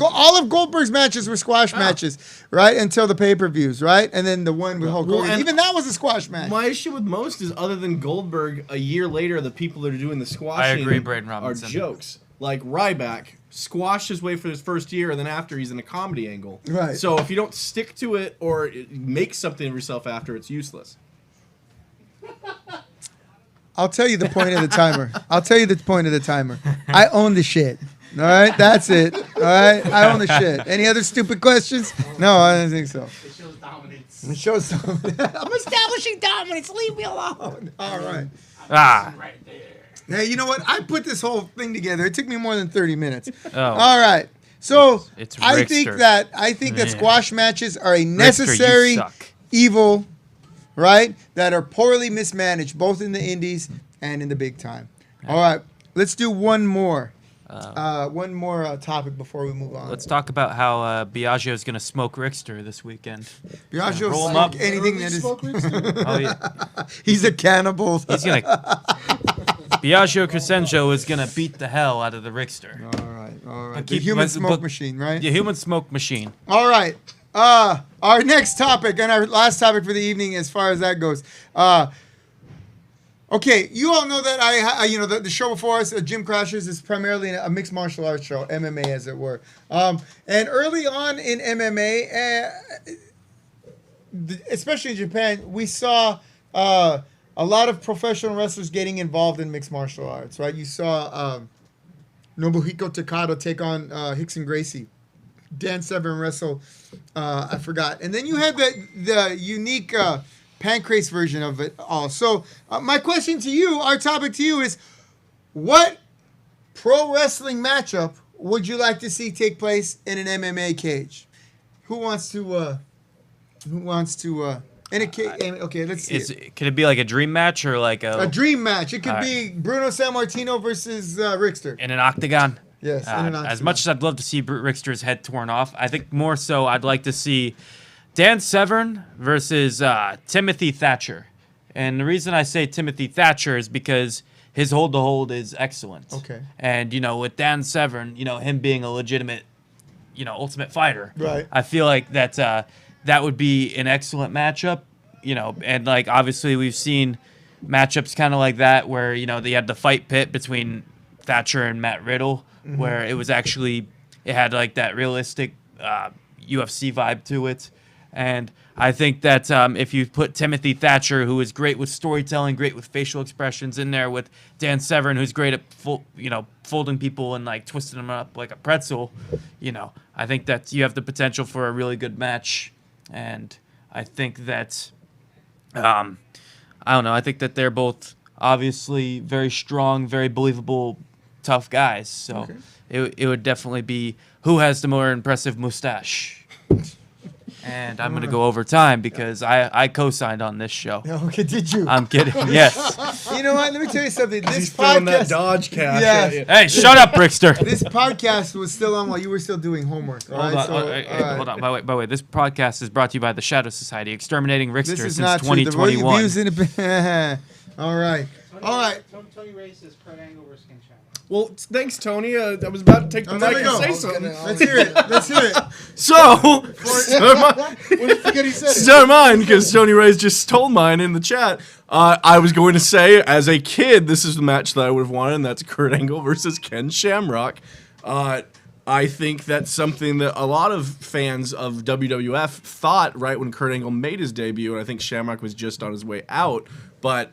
All of Goldberg's matches were squash matches, right? Until the pay-per-views, right? And then the one with Hulk Hogan. Even that was a squash match. My issue with most is, other than Goldberg, a year later, the people that are doing the squashing I agree, Braden Robinson. are jokes. Like Ryback squashed his way for his first year, and then after he's in a comedy angle. Right. So if you don't stick to it or make something of yourself after, it's useless. I'll tell you the point of the timer. I own the shit. All right? That's it. All right? I own the shit. Any other stupid questions? No, I don't think so. It shows dominance. I'm establishing dominance. Leave me alone. All right. Right there. Now, you know what? I put this whole thing together. It took me more than 30 minutes. Oh. All right. So It's I think that squash matches are a necessary evil, right? That are poorly mismanaged, both in the indies and in the big time. All right. Let's do one more topic before we move on. Let's talk about how Biagio is going to smoke Rickster this weekend. Biagio roll him smoke up. anything that is. Oh, yeah. He's a cannibal. He's going to... Biagio Crescencio is going to beat the hell out of the Rickster. All right. The human smoke machine, right? The human smoke machine. All right. Our next topic and our last topic for the evening, as far as that goes. Okay, you all know that the show before us, Gym Crashers, is primarily a mixed martial arts show, MMA as it were. And early on in MMA, especially in Japan, we saw a lot of professional wrestlers getting involved in mixed martial arts, right? You saw Nobuhiko Takada take on Hickson Gracie. Dan Severn wrestle, I forgot. And then you had the unique Pancrase version of it all. So my question to you, our topic to you is, what pro wrestling matchup would you like to see take place in an MMA cage? Who wants to in a cage? Okay, let's see. Could it be like a dream match or like a dream match? It could be Bruno Sammartino versus Rickster. In an octagon? Yes, in an octagon. As much as I'd love to see Rickster's head torn off, I think more so I'd like to see Dan Severn versus Timothy Thatcher. And the reason I say Timothy Thatcher is because his hold-to-hold is excellent. Okay. And, with Dan Severn, him being a legitimate, ultimate fighter. Right. I feel like that would be an excellent matchup. and like obviously we've seen matchups kind of like that where they had the fight pit between Thatcher and Matt Riddle, where it was actually it had like that realistic UFC vibe to it. And I think that if you put Timothy Thatcher, who is great with storytelling, great with facial expressions, in there with Dan Severn, who's great at folding people and like twisting them up like a pretzel, I think that you have the potential for a really good match. And I think that I don't know. I think that they're both obviously very strong, very believable, tough guys. So it would definitely be who has the more impressive mustache. And I'm going to go over time because I co-signed on this show. Okay, did you? I'm kidding. Yes. You know what? Let me tell you something. This He's throwing that podcast, Dodge cash. Yes. at you. Hey, shut up, Brickster. this podcast was still on while you were still doing homework. All right? Hold on. So, Hold on. By the way, this podcast is brought to you by the Shadow Society, exterminating Rickster This is since not true. The 2021. views in all right. All right. Tony Ray says Kurt Angle versus Ken Shamrock. Well, thanks, Tony. I was about to take the there mic we and go. say something. Let's hear it. Let's hear it. So, What did you forget he said it? so mine, because Tony Ray's just stole mine in the chat. I was going to say, as a kid, this is the match that I would have wanted, and that's Kurt Angle versus Ken Shamrock. I think that's something that a lot of fans of WWF thought right when Kurt Angle made his debut, and I think Shamrock was just on his way out. But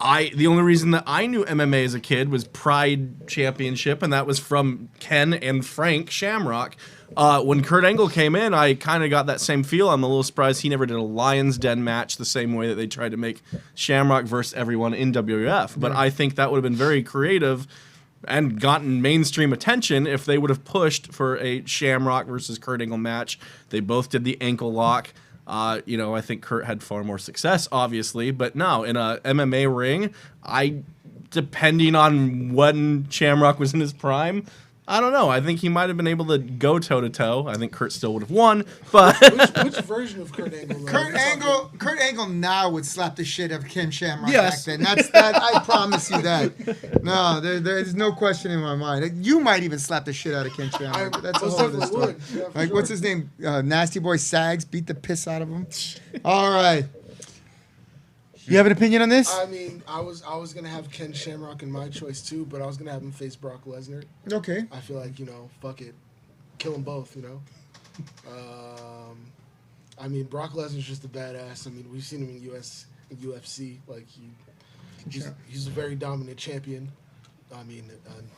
the only reason that I knew MMA as a kid was Pride Championship, and that was from Ken and Frank Shamrock. When Kurt Angle came in, I kind of got that same feel. I'm a little surprised he never did a Lion's Den match the same way that they tried to make Shamrock versus everyone in WWF. But I think that would have been very creative and gotten mainstream attention if they would have pushed for a Shamrock versus Kurt Angle match. They both did the ankle lock. I think Kurt had far more success, obviously, but no, in a MMA ring, depending on when Shamrock was in his prime, I don't know. I think he might have been able to go toe-to-toe. I think Kurt still would have won, but... Which version of Kurt Angle? Kurt Angle now would slap the shit out of Ken Shamrock Yes. back then. I promise you that. No, there's no question in my mind. You might even slap the shit out of Ken Shamrock. But that's a most whole other definitely story. would. Yeah, for Like, sure. what's his name? Nasty Boy Sags beat the piss out of him. All right. You have an opinion on this? I mean, I was gonna have Ken Shamrock in my choice too, but I was gonna have him face Brock Lesnar. Okay. I feel like fuck it, kill them both. I mean, Brock Lesnar's just a badass. I mean, we've seen him in UFC. Like he's a very dominant champion. I mean,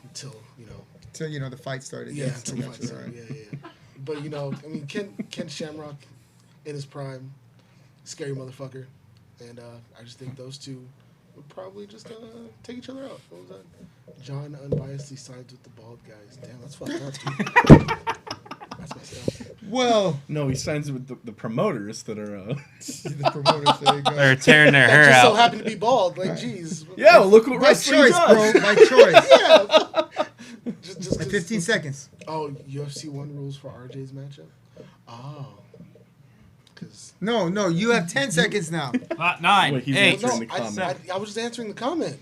until Till the fight started. yeah, Yes, until I got fight you, started, all right. yeah. But I mean, Ken Shamrock in his prime, scary motherfucker. And I just think those two would probably just take each other out. What was that? John unbiasedly sides with the bald guys. Damn, that's fucked up, dude. That's messed up. Well, No, he signs with the promoters that are... the promoters, there you go. They're tearing their That hair just so out. happened to be bald. Like, jeez. Yeah, well, look what By wrestling choice, does. bro. By choice. Yeah. just Like 15 seconds. Oh, UFC 1 rules for RJ's matchup? Oh. Because... No, you have 10 seconds now. 9, Wait, he's 8. answering No, the comment. I was just answering the comment.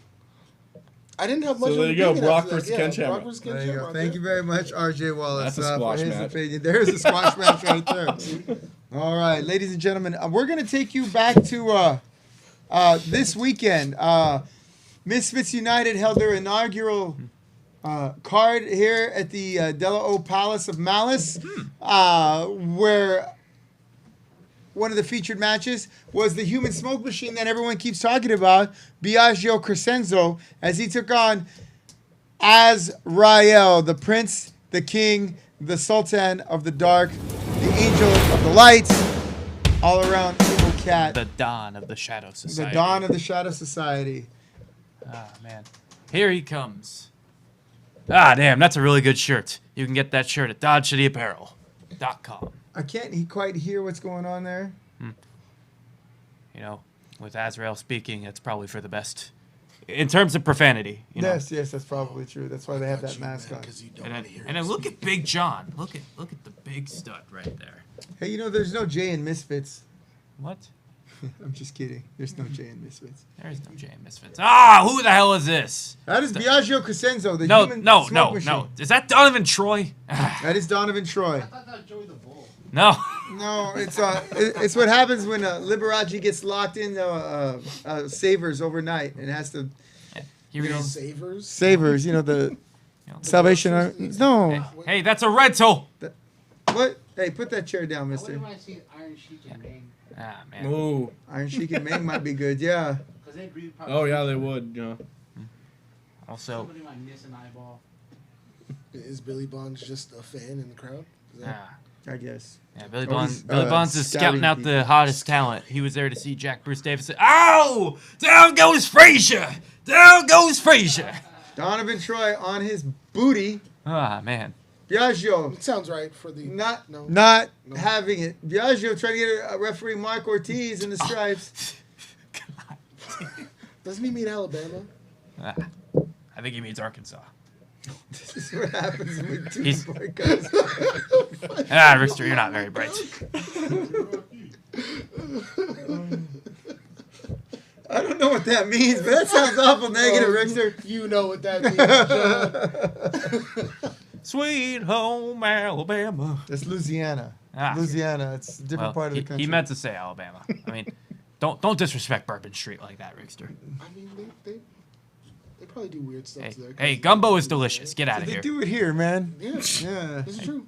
I didn't have much So of there an you go, opinion Brock after that. versus Yeah, Ken Shamrock. Brock versus Ken There you go. Shamrock, Thank yeah. you very much, RJ Wallace, That's a for squash his match. opinion. There's a squash match right there. All right, ladies and gentlemen, we're going to take you back to this weekend. Misfits United held their inaugural card here at the Della O Palace of Malice, where one of the featured matches was the human smoke machine that everyone keeps talking about, Biagio Crescenzo, as he took on Azrael, the prince, the king, the sultan of the dark, the angel of the light, all around evil cat, The Dawn of the Shadow the Society. dawn of the Shadow Society. Ah, man. Here he comes. Ah, damn, that's a really good shirt. You can get that shirt at DodgeCityApparel.com. I can't quite hear what's going on there. With Azrael speaking, it's probably for the best. In terms of profanity, Yes, that's probably true. That's why they have that mask on. Because you don't And want then, to hear and then look at Big John. Look at the big stud right there. Hey, there's no J in Misfits. What? I'm just kidding. There's no J in Misfits. There is no J in Misfits. Ah, who the hell is this? That is Biagio Crescenzo, the No, human no. smoke machine. Is that Donovan Troy? Ah, That is Donovan Troy. I thought that was Joey the Bull. no. No, it's what happens when Liberace gets locked in Savers overnight and has to Here we go. Savers. Savers. You know the Salvation Army. No, Hey, that's a rental. what? Hey, put that chair down, I Mister. wouldn't mind seeing Iron Sheik and Ming. Ah, man. Ooh. Iron Sheik and Ming might be good. Yeah. Because they breathe probably. Oh yeah, they would. Yeah. Also, Somebody might miss an eyeball. Is Billy Bonds just a fan in the crowd? Is that- ah, I guess. yeah, Billy Oh, Bonds. he's, Billy Bonds is scouting scouting out people. the hottest talent. He was there to see Jack Bruce Davis. Ow! Down goes Frazier. Down goes Frazier. Donovan Troy on his booty. Ah, man. Biagio It sounds right for the not No. having it. Biagio trying to get a referee Mark Ortiz in the stripes. Doesn't he mean Alabama? Ah, I think he means Arkansas. This is what happens when two He's- boycotts. Ah, Rickster, you're not very bright. I don't know what that means, but that sounds awful negative, Rickster. You know what that means, John. Sweet home Alabama. That's Louisiana. Ah. Louisiana. It's a different part of the country. He meant to say Alabama. I mean, don't disrespect Bourbon Street like that, Rickster. I mean, they probably do weird stuff Hey, to their hey, gumbo is delicious. Get out of They here. do it here, man. Yeah, Yeah. this is true.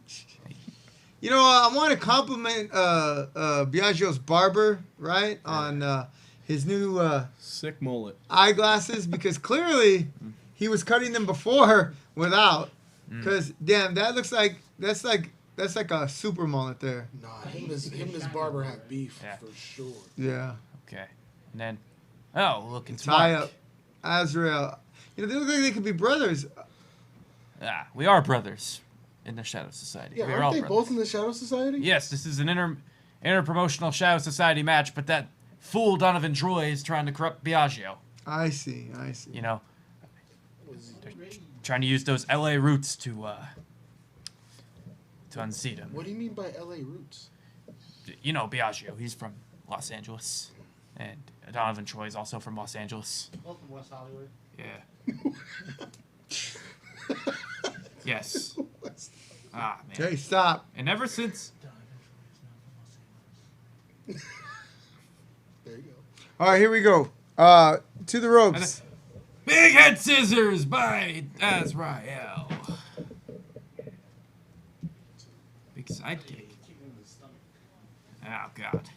You know, I want to compliment Biagio's barber, right, on his new Sick mullet. eyeglasses because clearly he was cutting them before without. Because damn, that's like a super mullet there. Nah, him and his barber have beef Yeah. for sure. Yeah. Okay. And then, oh, look, it's Tie Mark. up Azrael. You know, they look like they could be brothers. Ah, we are brothers in the Shadow Society. Yeah, we are aren't all they brothers. both in the Shadow Society? Yes, this is an inter-promotional Shadow Society match, but that fool Donovan Troy is trying to corrupt Biagio. I see. You know, trying to use those LA roots to unseat him. What do you mean by LA roots? You know, Biagio, he's from Los Angeles, and Donovan Troy is also from Los Angeles. Both from West Hollywood. Yeah. Yes. Ah, man. Okay, stop. And ever since, There you go. All right, here we go. To the ropes. Big Head Scissors by Azrael. Big sidekick. Oh, God.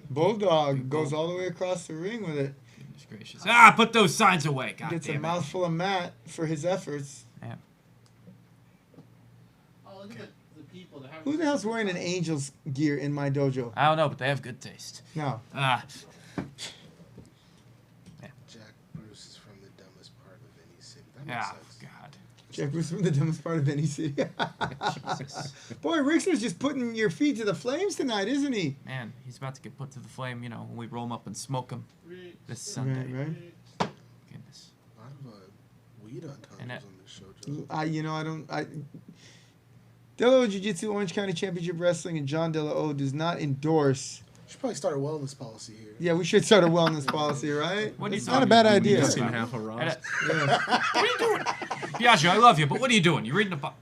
Bulldog goes all the way across the ring with it. Goodness gracious. Ah, put those signs away. God Gets a damn it. mouthful of mat for his efforts. Yeah. Oh, look at the people that have. Who the hell's wearing an Angels gear in my dojo? I don't know, but they have good taste. No. Ah, Jack Bruce is from the dumbest part of any city. That makes yeah, sense. God. Jack Bruce from the dumbest part of any city. Jesus. Boy, Rickster's just putting your feet to the flames tonight, isn't he? Man, he's about to get put to the flame, you know, when we roll him up and smoke him this Sunday. Right. Goodness. A lot of weed And entendres on this show, Joe. Delo Jiu-Jitsu, Orange County Championship Wrestling, and John Della O does not endorse. Should probably start a wellness policy here. Yeah, we should start a wellness policy, right? What are you It's not a talking bad about? idea. Missing half a roster. What are you doing? Biagio, I love you, but what are you doing? You reading a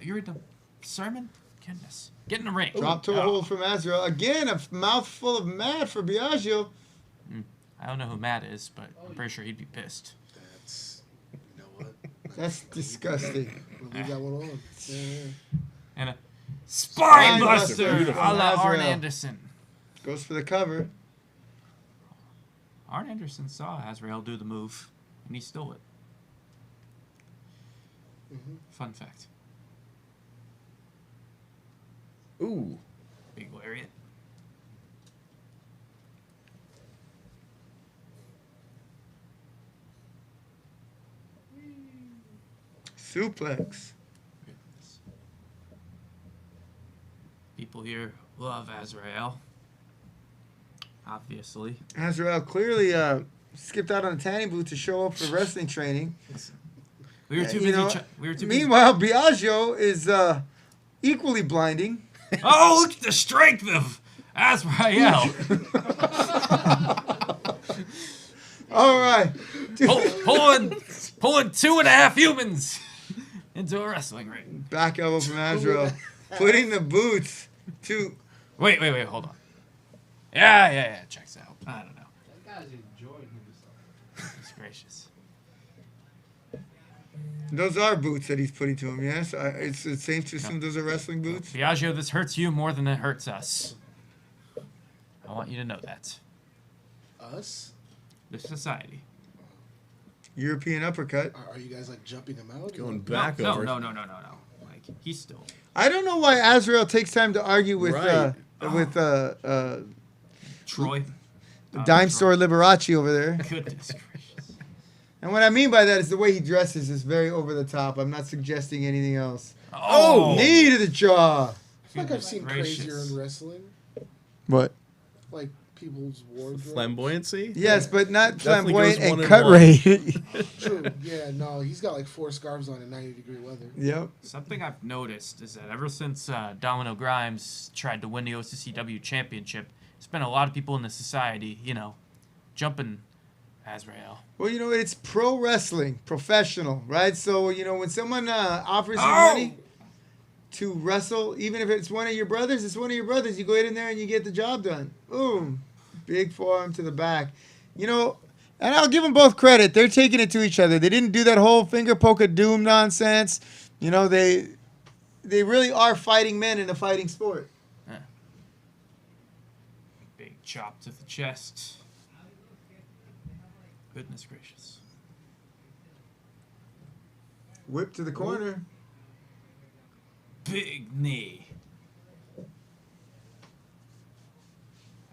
sermon? Goodness. Get in the ring. Drop to a hold from Azrael. Again, a mouthful of mad for Biagio. I don't know who Matt is, but I'm pretty sure he'd be pissed. That's, you know what? That's disgusting. We'll leave that one on. Yeah. And a spine Spine buster buster a la from Arn Azrael. Anderson. Goes for the cover. Arn Anderson saw Azrael do the move, and he stole it. Fun fact. Ooh. Big lariat. Suplex. People here love Azrael. Obviously. Azrael clearly skipped out on the tanning booth to show up for wrestling training. We were too You busy. know, We were too busy. Meanwhile, Biagio is equally blinding. Oh, look at the strength of Azrael. All right. Pulling 2.5 humans into a wrestling ring. Back elbow from Azrael. Putting the boots to... Wait, hold on. Yeah, checks out. I don't know. That guy's enjoying himself. Goodness gracious. Those are boots that he's putting to him, yes? It's safe to assume those are wrestling boots? Biagio, this hurts you more than it hurts us. I want you to know that. Us? The society. European uppercut. Are you guys like jumping him out? Going back no, over. No. Like, he's still... I don't know why Azrael takes time to argue with Right. Troy. Dime Store Liberace over there. Goodness gracious. And what I mean by that is the way he dresses is very over the top. I'm not suggesting anything else. Oh! Knee to the jaw. I feel like I've seen Gracious. crazier in wrestling. What? Like people's wardrobe. Flamboyancy? Yes, but not Definitely flamboyant goes and one cut and one. rate. True. Yeah, no, he's got like 4 scarves on in 90-degree weather. Yep. Something I've noticed is that ever since Domino Grimes tried to win the OCCW championship, there's been a lot of people in the society, jumping Azrael. Well, it's pro wrestling, professional, right? So, when someone offers you money to wrestle, even if it's one of your brothers, it's one of your brothers. You go in there and you get the job done. Boom. Big forearm to the back. And I'll give them both credit. They're taking it to each other. They didn't do that whole finger poke of doom nonsense. They really are fighting men in a fighting sport. Big chop to the chest. Goodness gracious. Whip to the corner. Big knee.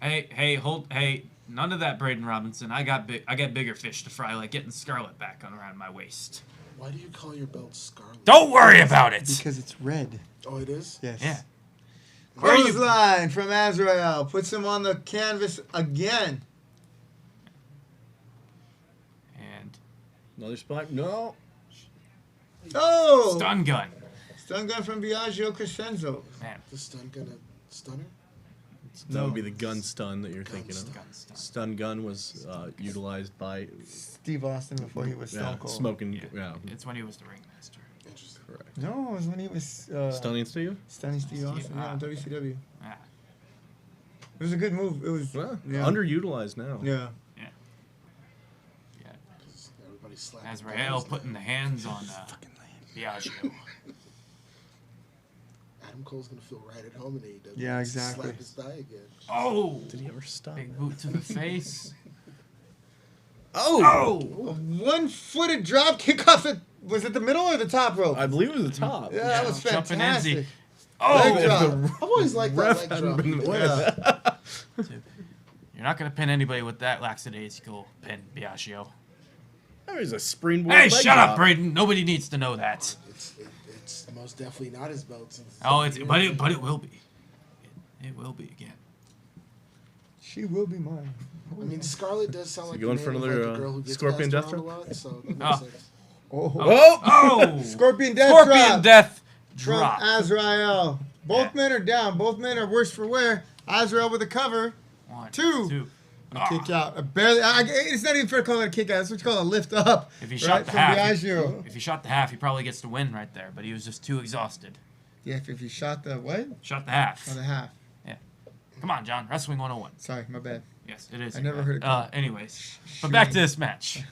Hey, none of that, Braden Robinson. I got bigger fish to fry, like getting Scarlet back on around my waist. Why do you call your belt Scarlet? Don't worry about it. Because it's red. Oh, it is? Yes. Yeah. Clothesline from Azrael. Puts him on the canvas again. And Another spot? No. Oh! stun gun. Stun gun from Biagio Crescenzo. Man, The stun gonna stun her? That would be the gun stun that you're thinking of. gun stun. Stun gun was utilized by Steve Austin before he was Stone Cold. smoking. Yeah. Yeah, It's when he was the ringmaster. Interesting. correct. No, it was when he was Stunning Steve? Stunning Steve Austin on WCW. Ah, It was a good move. It was Well, yeah. underutilized now. Yeah. yeah. Everybody slapping Azrael thighs putting the now. hands on Biagio. Adam Cole's gonna feel right at home in AEW. Yeah, exactly. Slap his thigh again. Oh! Did he ever stop? Big boot to the face. Oh! A one-footed drop kick off it. Was it the middle or the top rope? I believe it was the top. Yeah, that was Jumping fantastic. Enzy. Oh! Leg drop. I've always liked that Ref leg hadn't drop. been in the way. Yeah. You're not going to pin anybody with that lackadaisical pin, Biagio. That was a springboard. Hey, leg shut drop. up, Braden. Nobody needs to know that. It's most definitely not his belt. Since But it will be. It will be again. She will be mine. I mean, Scarlett does sound like going the for name of, another, like, the girl who gets Scorpion passed Death around a Drop? lot, so that makes Oh. sense. Oh. Oh! Scorpion Death Scorpion drop Death from drop. Azrael. Both Yeah. men are down. Both men are worse for wear. Azrael with a cover. One, Two. A kick out. Barely. It's not even fair to call it a kick out. That's what you call a lift up. If he right, shot the from half, Biagio. if he shot the half, he probably gets the win right there. But he was just too exhausted. Yeah, if you shot the what? Shot the half. On the half. Come on, John. Wrestling 101. Sorry, my bad. Yes, it is. I never heard it called. Anyways, but back to this match.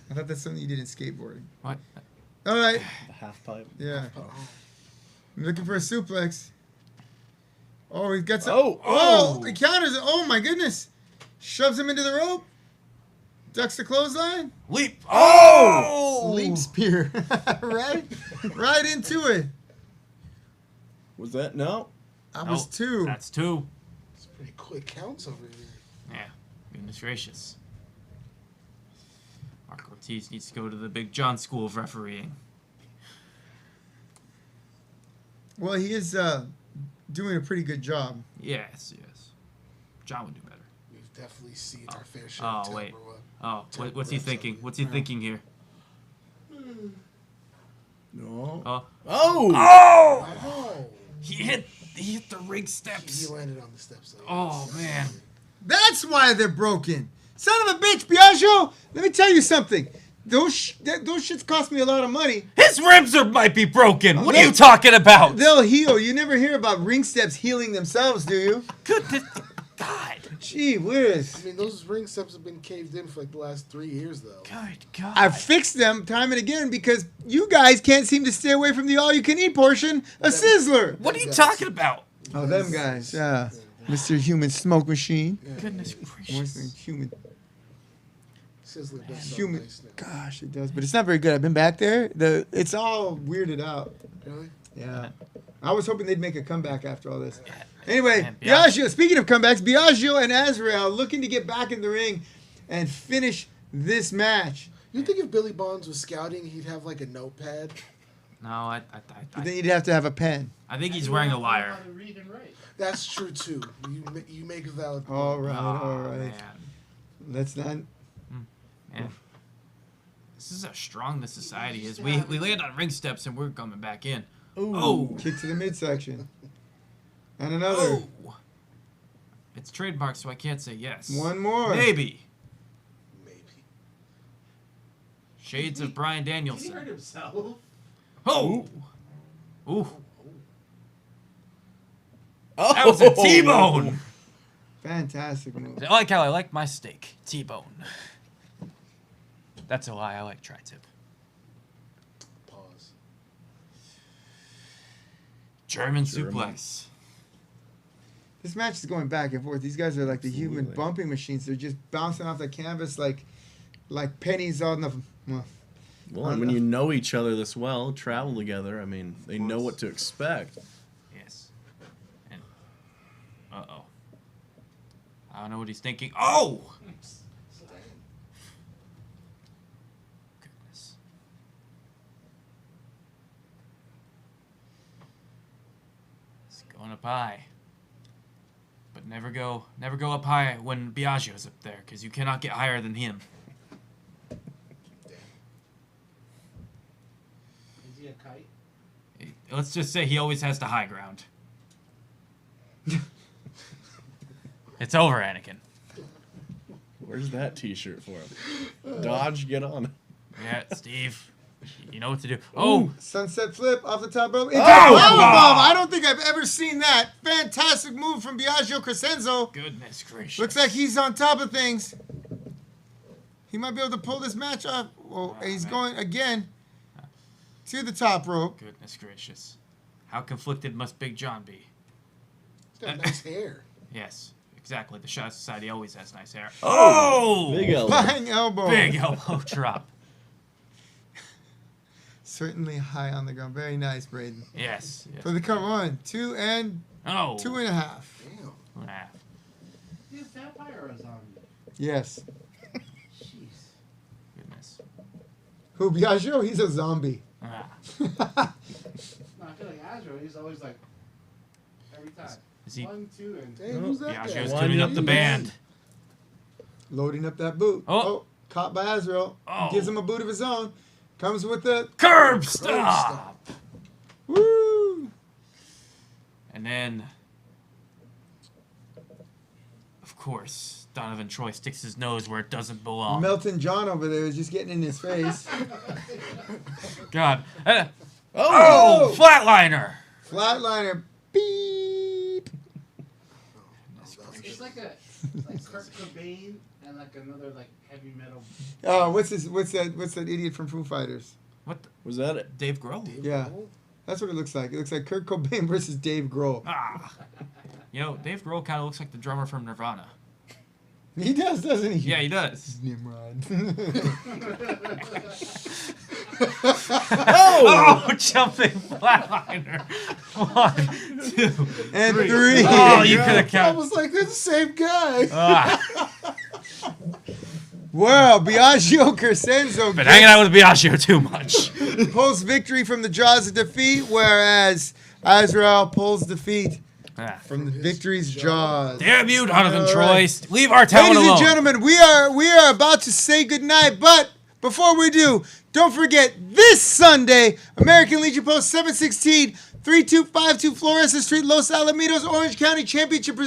I thought that's something you did in skateboarding. What? All right. The half pipe. Yeah. I'm looking for a suplex. Oh, he's got some. Oh. He counters it. Oh, my goodness. Shoves him into the rope. Ducks the clothesline. Leap. Oh! Leap spear. right into it. Was that? No. That was two. That's two. It's pretty quick counts over here. Yeah. Goodness gracious. Mark Ortiz needs to go to the Big John School of Refereeing. Well, he is doing a pretty good job. Yes. John would do better. We've definitely seen our fair share Oh, of wait. Tampa. What's he thinking? What's he thinking here? No. Oh. Oh! Oh! He hit the ring He steps. landed on the steps. Though. Oh, man. That's why they're broken. Son of a bitch, Biagio. Let me tell you something. Those shits cost me a lot of money. His ribs might be broken. What are you talking about? They'll heal. You never hear about ring steps healing themselves, do you? Goodness, God. Gee whiz. I mean, those ring steps have been caved in for like the last 3 years, though. Good God. I've fixed them time and again because you guys can't seem to stay away from the all-you-can-eat portion of Sizzler. What are you talking about? Oh, them guys. Yeah. Mr. Human Smoke Machine. Goodness gracious. Mr. Human. Sizzler does so Human. nice now. Gosh, it does. But it's not very good. I've been back there. It's all weirded out. Really? Yeah. I was hoping they'd make a comeback after all this. Anyway, Man, Biagio, speaking of comebacks, Biagio and Azrael looking to get back in the ring and finish this match. You think if Billy Bonds was scouting, he'd have like a notepad? No, Then you'd have to have a pen. I think he's wearing a wire. How to read and write. That's true too. You make a valid point. All right, all Oh, right. man. Let's not. Man. This is how strong the society is. We land on ring steps and we're coming back in. Oh. Kick to the midsection. And another. Oh. It's trademarked, so I can't say yes. One more. Maybe. Maybe. Shades of Bryan He Danielson. hurt himself. Oh. Ooh. Oh. That was a T-bone. Fantastic move. I like how I like my steak. T-bone. That's a lie. I like tri-tip. Pause. German suplex. This match is going back and forth. These guys are like the human bumping machines. They're just bouncing off the canvas like pennies on the. Well, and when you know each other this well, travel together, I mean, they know what to expect. Yes. And uh-oh. I don't know what he's thinking. Oh! Goodness. It's going up high. But never go up high when Biagio's up there, because you cannot get higher than him. Is he a kite? Let's just say he always has the high ground. It's over, Anakin. Where's that T-shirt for him? Dodge, get on it. Yeah, Steve. You know what to do. Oh! Sunset flip off the top rope. Into Oh, the powerbomb. God. I don't think I've ever seen that. Fantastic move from Biagio Crescenzo. Goodness gracious. Looks like he's on top of things. He might be able to pull this match off. Oh, he's man. going again to the top rope. Goodness gracious. How conflicted must Big John be? He's got nice hair. Yes, exactly. The Shot Society always has nice hair. Oh! Big elbow. Flying elbow. Big elbow drop. Certainly high on the ground. Very nice, Braden. Yes. yes. For the cover 1, 2, and Oh. 2.5. Damn. Ah, He's a vampire or a zombie? Yes. Jeez. goodness. Who, Biagio? He's a zombie. Ah. No, I feel like Azrael, he's always like, every time. Is he? 1, 2, and... Damn, who's that Biagio's guy? tuning up the band. Loading up that boot. Oh. Caught by Azrael. Oh. Gives him a boot of his own. Comes with the... Curb stop! Woo! And then, of course, Donovan Troy sticks his nose where it doesn't belong. Melton John over there is just getting in his face. God. Oh! Flatliner! Flatliner. Beep. It's like Kurt Cobain and like another like heavy metal. Oh, what's that idiot from Foo Fighters? What the? Was that it? Dave Grohl? Yeah. That's what it looks like. It looks like Kurt Cobain versus Dave Grohl. Ah. You know, Dave Grohl kind of looks like the drummer from Nirvana. He does, doesn't he? Yeah, he does. Nimrod. Oh! Jumping flatliner. 1, 2, And 3. Oh, you could have I counted. was like, they're the same guy. Ah. Wow, Biagio Crescenzo Been hanging out with Biagio too much. pulls victory from the jaws of defeat, whereas Azrael pulls defeat Ah. from the victory's jaws. Damn you, Donovan All Troy. right. Leave our town Ladies alone. and gentlemen, we are about to say goodnight, but before we do, don't forget this Sunday, American Legion Post 716, 3252 Floresta Street, Los Alamitos, Orange County Championship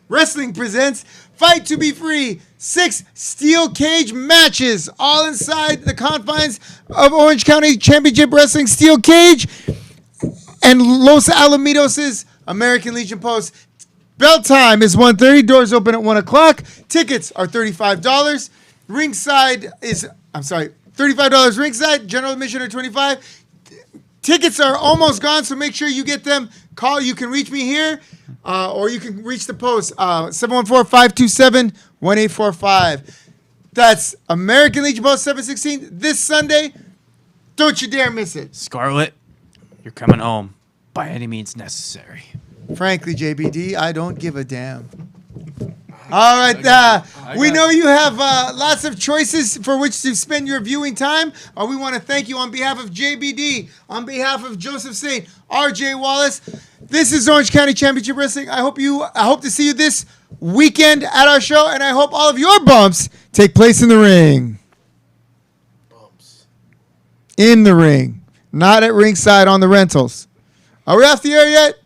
Wrestling presents Fight to be free. 6 steel cage matches, all inside the confines of Orange County Championship Wrestling Steel Cage and Los Alamitos' American Legion Post. Bell time is 1:30. Doors open at 1 o'clock. Tickets are $35. $35 ringside. General admission are $25. Tickets are almost gone, so make sure you get them. Call. You can reach me here, or you can reach the post, 714-527-1845. That's American Legion Post 716 this Sunday. Don't you dare miss it. Scarlett, you're coming home by any means necessary. Frankly, JBD, I don't give a damn. All right, we know you have lots of choices for which to spend your viewing time. We want to thank you on behalf of JBD, on behalf of Joseph Saint, RJ Wallace. This is Orange County Championship Wrestling. I hope to see you this weekend at our show, and I hope all of your bumps take place in the ring. In the ring, not at ringside on the rentals. Are we off the air yet?